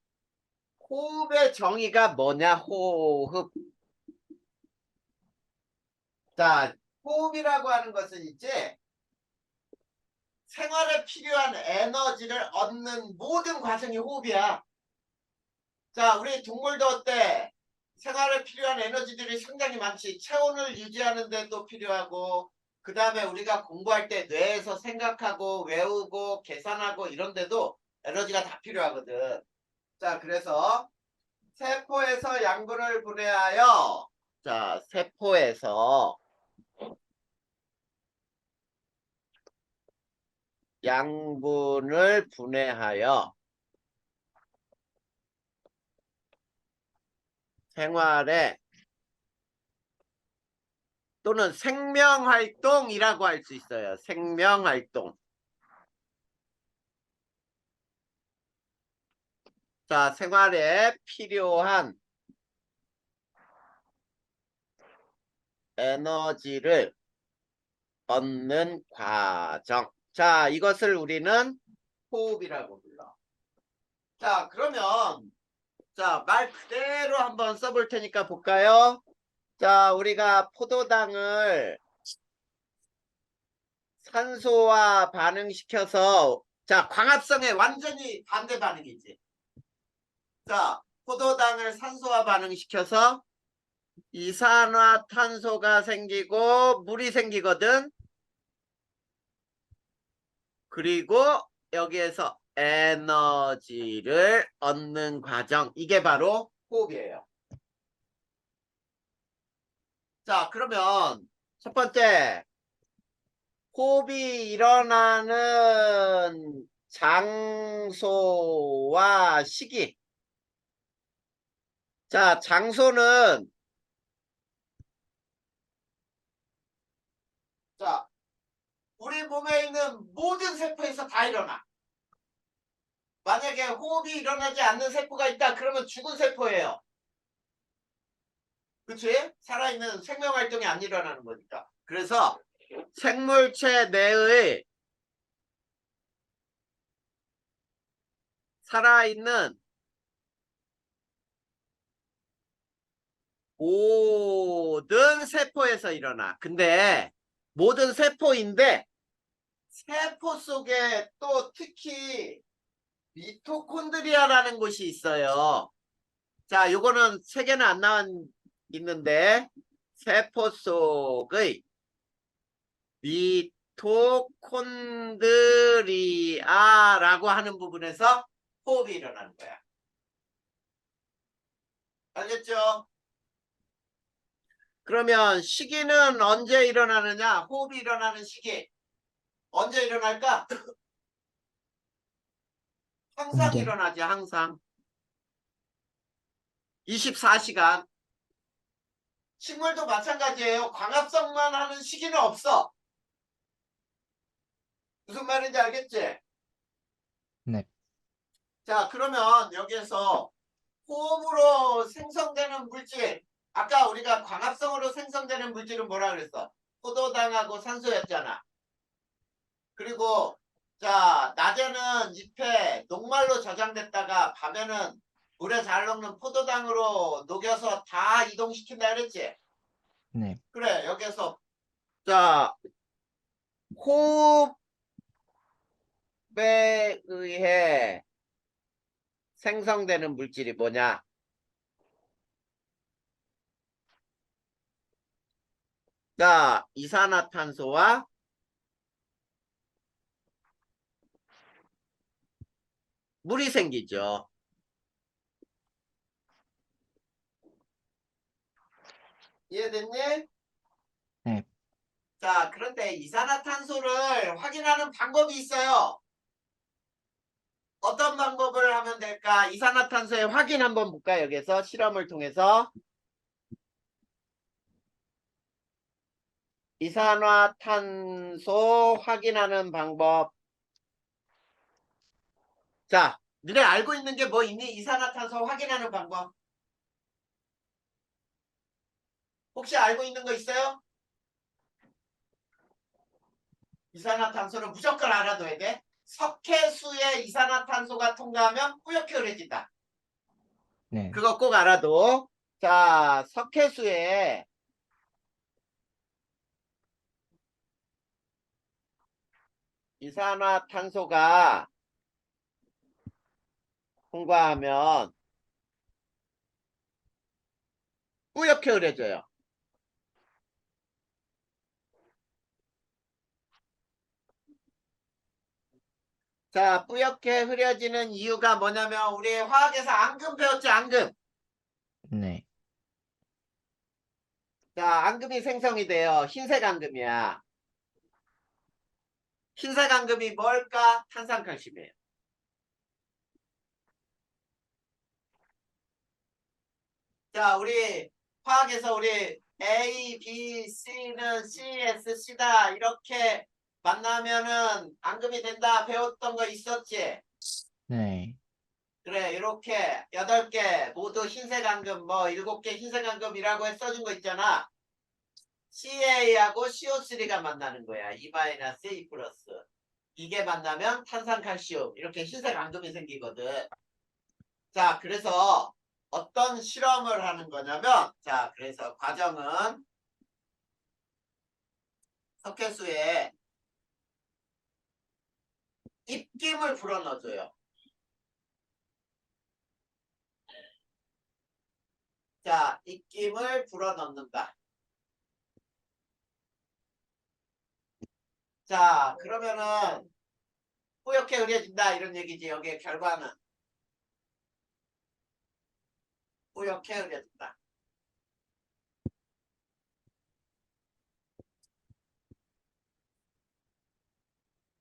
호흡의 정의가 뭐냐? 호흡. 자, 호흡이라고 하는 것은 이제 생활에 필요한 에너지를 얻는 모든 과정이 호흡이야. 자, 우리 동물도 어때? 생활에 필요한 에너지들이 상당히 많지. 체온을 유지하는 데도 필요하고, 그 다음에 우리가 공부할 때 뇌에서 생각하고, 외우고, 계산하고 이런 데도 에너지가 다 필요하거든. 자, 그래서 세포에서 양분을 분해하여, 자, 세포에서 양분을 분해하여 생활에 또는 생명활동이라고 할 수 있어요. 생명활동. 자, 생활에 필요한 에너지를 얻는 과정. 자, 이것을 우리는 호흡이라고 불러. 자, 그러면 자, 말 그대로 한번 써볼 테니까 볼까요? 자, 우리가 포도당을 산소와 반응시켜서 자, 광합성에 완전히 반대 반응이지. 자, 포도당을 산소와 반응시켜서 이산화탄소가 생기고 물이 생기거든. 그리고 여기에서 에너지를 얻는 과정. 이게 바로 호흡이에요. 자, 그러면 첫 번째. 호흡이 일어나는 장소와 시기. 자, 장소는 자, 우리 몸에 있는 모든 세포에서 다 일어나. 만약에 호흡이 일어나지 않는 세포가 있다. 그러면 죽은 세포예요. 그치? 살아있는 생명활동이 안 일어나는 거니까. 그래서 생물체 내의 살아있는 모든 세포에서 일어나. 근데 모든 세포인데 세포 속에 또 특히 미토콘드리아라는 곳이 있어요. 자, 요거는 책에는 안 나와 있는데 세포 속의 미토콘드리아라고 하는 부분에서 호흡이 일어나는 거야. 알겠죠? 그러면 시기는 언제 일어나느냐? 호흡이 일어나는 시기 언제 일어날까? 항상 언제? 일어나지, 항상. 24시간. 식물도 마찬가지예요. 광합성만 하는 시기는 없어. 무슨 말인지 알겠지? 네. 자, 그러면 여기에서 호흡으로 생성되는 물질, 아까 우리가 광합성으로 생성되는 물질은 뭐라 그랬어? 포도당하고 산소였잖아. 그리고 자, 낮에는 잎에 녹말로 저장됐다가 밤에는 물에 잘 녹는 포도당으로 녹여서 다 이동시킨다 그랬지? 네. 그래, 여기에서 자, 호흡에 의해 생성되는 물질이 뭐냐? 자, 이산화탄소와 물이 생기죠. 이해됐니? 네. 자, 그런데 이산화탄소를 확인하는 방법이 있어요. 어떤 방법을 하면 될까? 이산화탄소의 확인 한번 볼까? 여기서 실험을 통해서. 이산화탄소 확인하는 방법. 자, 너네 알고 있는 게 뭐 있니? 이산화탄소 확인하는 방법. 혹시 알고 있는 거 있어요? 이산화탄소는 무조건 알아둬야 돼. 석회수의 이산화탄소가 통과하면 뿌옇게 흐려진다. 네. 그거 꼭 알아도. 자, 석회수에 이산화탄소가 통과하면 뿌옇게 흐려져요. 자, 뿌옇게 흐려지는 이유가 뭐냐면 우리 화학에서 앙금 배웠죠, 앙금. 네. 자, 앙금이 생성이 돼요. 흰색 앙금이야. 흰색 앙금이 뭘까? 탄산칼슘이에요. 자, 우리 화학에서 우리 A, B, C는 CSC다 이렇게 만나면은 앙금이 된다 배웠던 거 있었지? 네. 그래, 이렇게 8개 모두 흰색 앙금, 뭐 7개 흰색 앙금이라고 써준 거 있잖아. CA하고 CO3가 만나는 거야. E-A 플러스. 이게 만나면 탄산칼슘 이렇게 흰색 앙금이 생기거든. 자, 그래서 어떤 실험을 하는 거냐면, 자, 그래서 과정은 석회수에 입김을 불어넣어줘요. 자, 입김을 불어넣는다. 자, 그러면은 뿌옇게 흐려진다 이런 얘기지. 여기에 결과는 뿌옇게 흐려진다.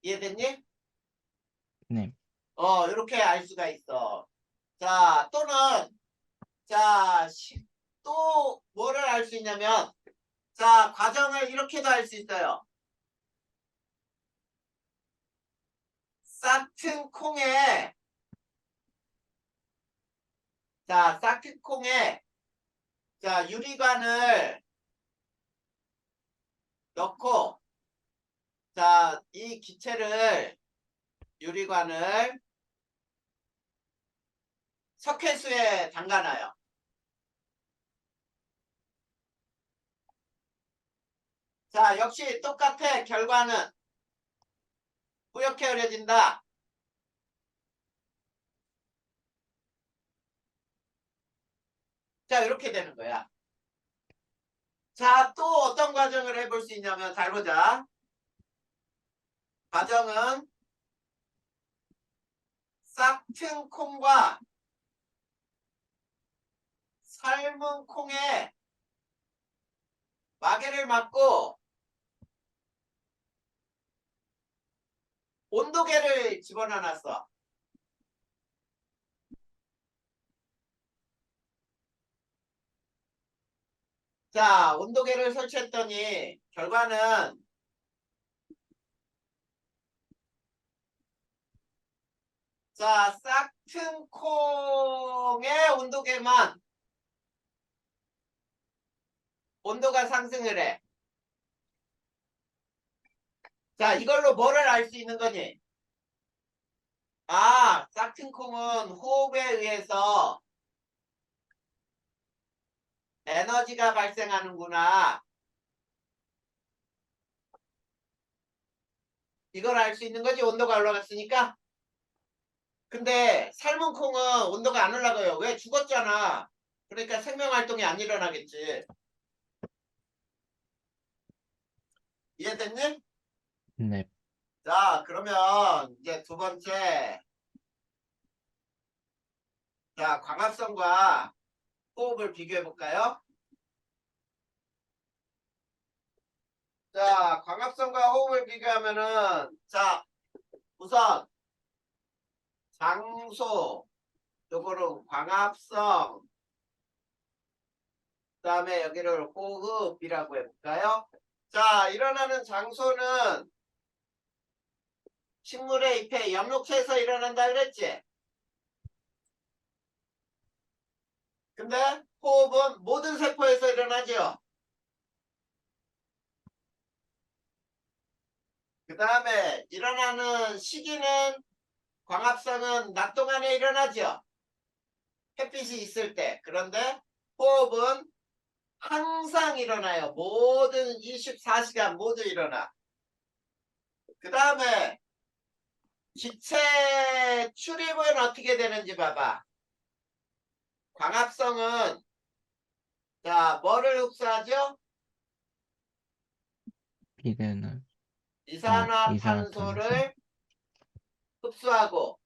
이해됐니? 네. 이렇게 알 수가 있어. 자, 또는 자, 또 뭐를 알 수 있냐면, 자, 과정을 이렇게도 알 수 있어요. 싹튼 콩에, 자, 싹튼 콩에, 자, 유리관을 넣고, 자, 이 기체를, 유리관을 석회수에 담가놔요. 자, 역시 똑같아. 결과는 뿌옇게 흐려진다. 자, 이렇게 되는 거야. 자, 또 어떤 과정을 해볼 수 있냐면, 잘 보자. 과정은 싹튼 콩과 삶은 콩에 마개를 맞고 온도계를 집어넣어놨어. 자, 온도계를 설치했더니 결과는 자, 싹튼 콩의 온도계만 온도가 상승을 해. 자, 이걸로 뭐를 알 수 있는 거니? 아, 싹튼 콩은 호흡에 의해서 에너지가 발생하는구나. 이걸 알 수 있는 거지, 온도가 올라갔으니까. 근데 삶은 콩은 온도가 안 올라가요. 왜? 죽었잖아. 그러니까 생명활동이 안 일어나겠지. 이해됐니? 네. 자, 그러면 이제 두 번째. 자, 광합성과 호흡을 비교해 볼까요? 자, 광합성과 호흡을 비교하면은, 자, 우선 장소, 요거는 광합성, 그 다음에 여기를 호흡이라고 해볼까요? 자, 일어나는 장소는 식물의 잎에 엽록체에서 일어난다 그랬지? 근데 호흡은 모든 세포에서 일어나죠. 그 다음에 일어나는 시기는 광합성은 낮 동안에 일어나죠. 햇빛이 있을 때. 그런데 호흡은 항상 일어나요. 모든 24시간 모두 일어나. 그 다음에 기체 출입은 어떻게 되는지 봐봐. 광합성은 자 뭐를 흡수하죠? 비대는 이산화탄소. 이산화탄소를 흡수하고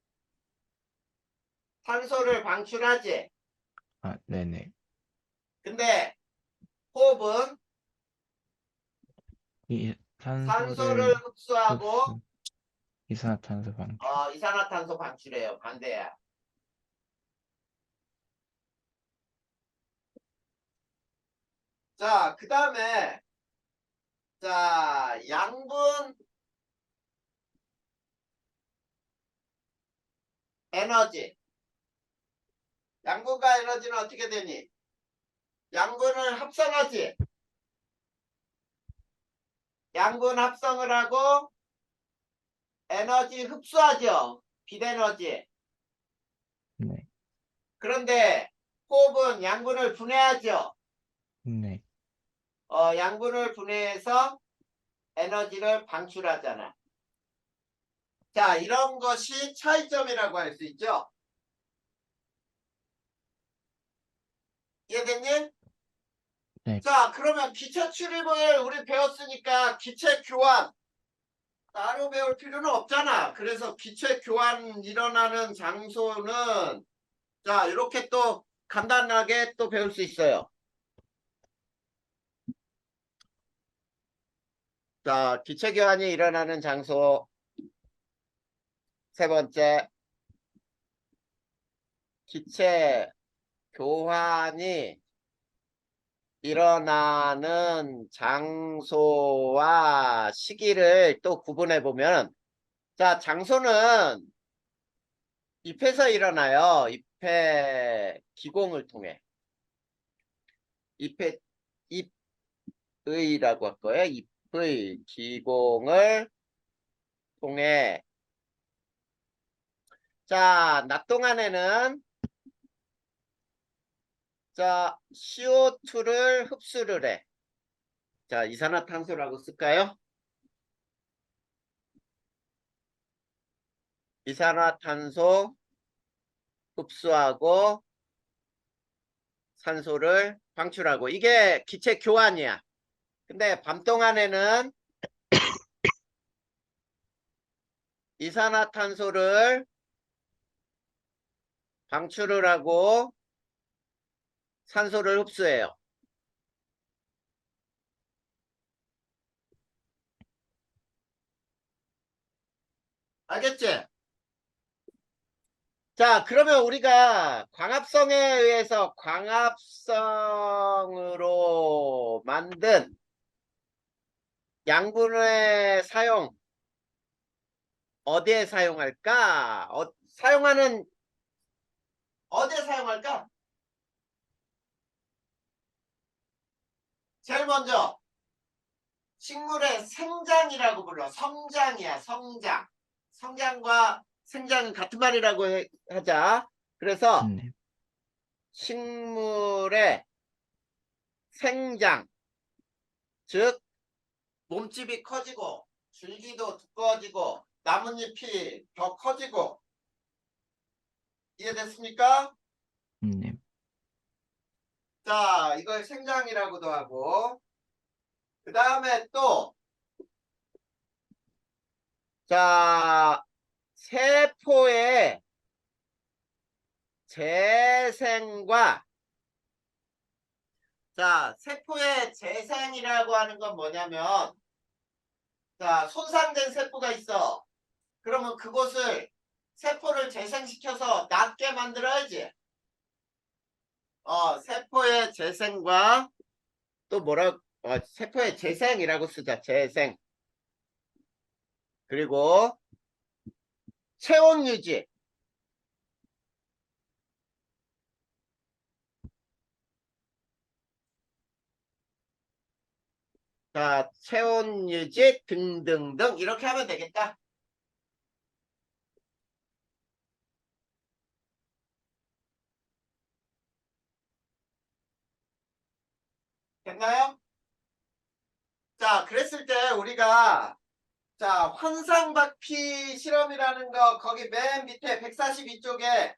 탄소를 방출하지. 네네. 근데 호흡은 이 산소를 산소를 흡수하고 흡수, 이산화탄소 방출. 이산화탄소 방출해요. 반대야. 자, 그 다음에 자 양분 에너지. 양분과 에너지는 어떻게 되니? 양분을 합성하지. 양분 합성을 하고 에너지 흡수하죠. 빛에너지. 네. 그런데 호흡은 양분을 분해하죠. 네. 양분을 분해해서 에너지를 방출하잖아. 자, 이런 것이 차이점이라고 할 수 있죠. 이해됐니? 네. 자, 그러면 기체 출입을 우리 배웠으니까 기체 교환 따로 배울 필요는 없잖아. 그래서 기체 교환 일어나는 장소는 자, 이렇게 또 간단하게 또 배울 수 있어요. 자, 기체 교환이 일어나는 장소 세 번째, 기체 교환이 일어나는 장소와 시기를 또 구분해 보면, 자, 장소는 잎에서 일어나요. 잎의 기공을 통해. 잎의, 잎의라고 할 거예요. 잎의 기공을 통해. 자, 낮 동안에는 자, CO2를 흡수를 해. 자, 이산화탄소라고 쓸까요? 이산화탄소 흡수하고 산소를 방출하고 이게 기체 교환이야. 근데 밤 동안에는 이산화탄소를 방출을 하고 산소를 흡수해요. 알겠지? 자, 그러면 우리가 광합성에 의해서 광합성으로 만든 양분의 사용 어디에 사용할까? 어디에 사용할까? 제일 먼저 식물의 생장이라고 불러. 성장이야, 성장. 성장과 생장은 같은 말이라고 하자. 그래서 네. 식물의 생장, 즉 몸집이 커지고 줄기도 두꺼워지고 나뭇잎이 더 커지고. 이해됐습니까? 네. 자, 이걸 생장이라고도 하고, 그 다음에 또, 자, 세포의 재생과, 자, 세포의 재생이라고 하는 건 뭐냐면, 자, 손상된 세포가 있어. 그러면 그곳을, 세포를 재생시켜서 낫게 만들어야지. 세포의 재생과, 또 세포의 재생이라고 쓰자, 재생. 그리고 체온 유지. 자, 체온 유지 등등등 이렇게 하면 되겠다. 됐나요? 자, 그랬을 때 우리가 자, 환상박피 실험이라는 거 거기 맨 밑에 142쪽에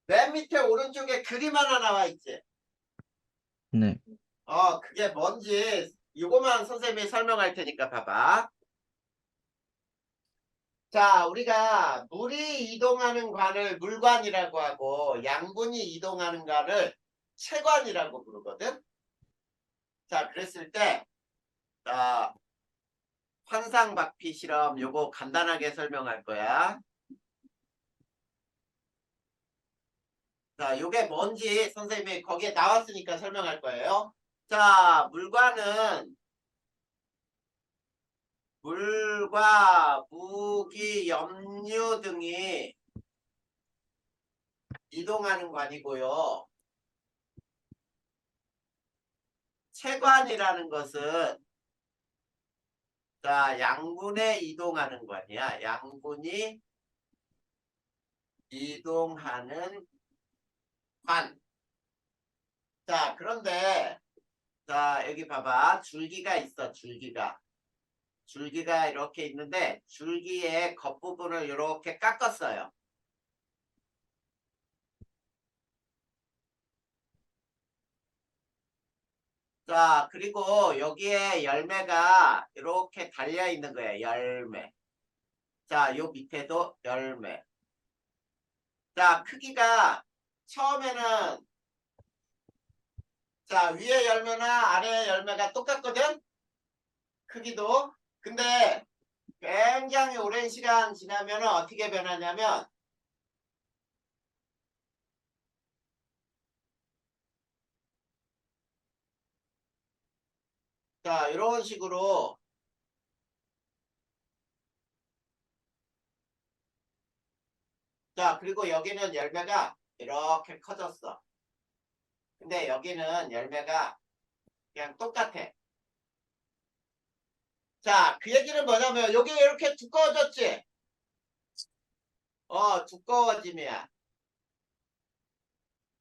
맨 밑에 오른쪽에 그림 하나 나와 있지. 네. 그게 뭔지 이거만 선생님이 설명할 테니까 봐봐. 자, 우리가 물이 이동하는 관을 물관이라고 하고 양분이 이동하는 관을 체관이라고 부르거든. 자, 그랬을 때 환상박피 실험 요거 간단하게 설명할 거야. 자, 요게 뭔지 선생님이 거기에 나왔으니까 설명할 거예요. 자, 물관은 물과 무기, 염류 등이 이동하는 관이고요. 체관이라는 것은 자, 양분에 이동하는 관이야. 양분이 이동하는 관. 자, 그런데 자, 여기 봐봐. 줄기가 있어. 줄기가 이렇게 있는데 줄기의 겉부분을 이렇게 깎았어요. 자, 그리고 여기에 열매가 이렇게 달려 있는 거예요. 열매. 자, 요 밑에도 열매. 자, 크기가 처음에는 자, 위에 열매나 아래 열매가 똑같거든? 크기도. 근데 굉장히 오랜 시간 지나면 어떻게 변하냐면 자, 이런 식으로 자, 그리고 여기는 열매가 이렇게 커졌어. 근데 여기는 열매가 그냥 똑같아. 자, 그 얘기는 뭐냐면 여기 이렇게 두꺼워졌지? 두꺼워짐이야.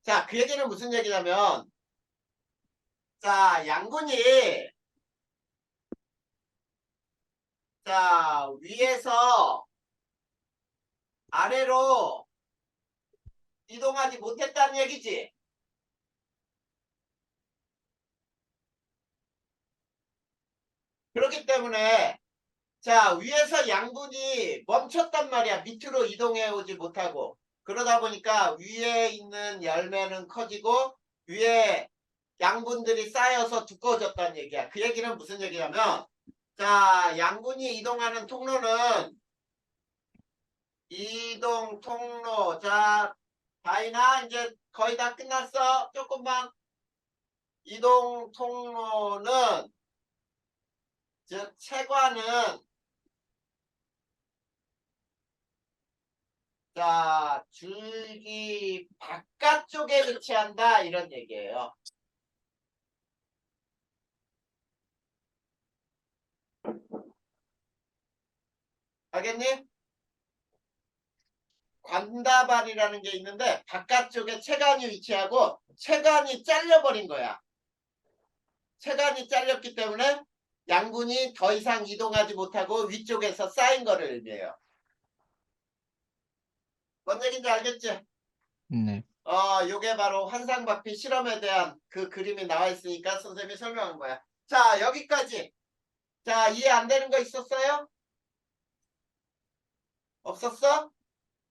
자, 그 얘기는 무슨 얘기냐면 자, 양분이 자, 위에서 아래로 이동하지 못했다는 얘기지. 그렇기 때문에 자, 위에서 양분이 멈췄단 말이야. 밑으로 이동해 오지 못하고. 그러다 보니까 위에 있는 열매는 커지고 위에 양분들이 쌓여서 두꺼워졌다는 얘기야. 그 얘기는 무슨 얘기냐면 자, 양분이 이동하는 통로는 이동 통로. 자, 다이나 이제 거의 다 끝났어. 조금만. 이동 통로는 즉 체관은 자, 줄기 바깥쪽에 위치한다 이런 얘기예요. 알겠니? 관다발이라는 게 있는데 바깥쪽에 체관이 위치하고 체관이 잘려버린 거야. 체관이 잘렸기 때문에 양분이 더 이상 이동하지 못하고 위쪽에서 쌓인 거를 의미해요. 뭔 얘기인지 알겠지? 네. 요게 바로 환상박피 실험에 대한 그 그림이 나와 있으니까 선생님이 설명한 거야. 자, 여기까지. 자, 이해 안 되는 거 있었어요? 없었어?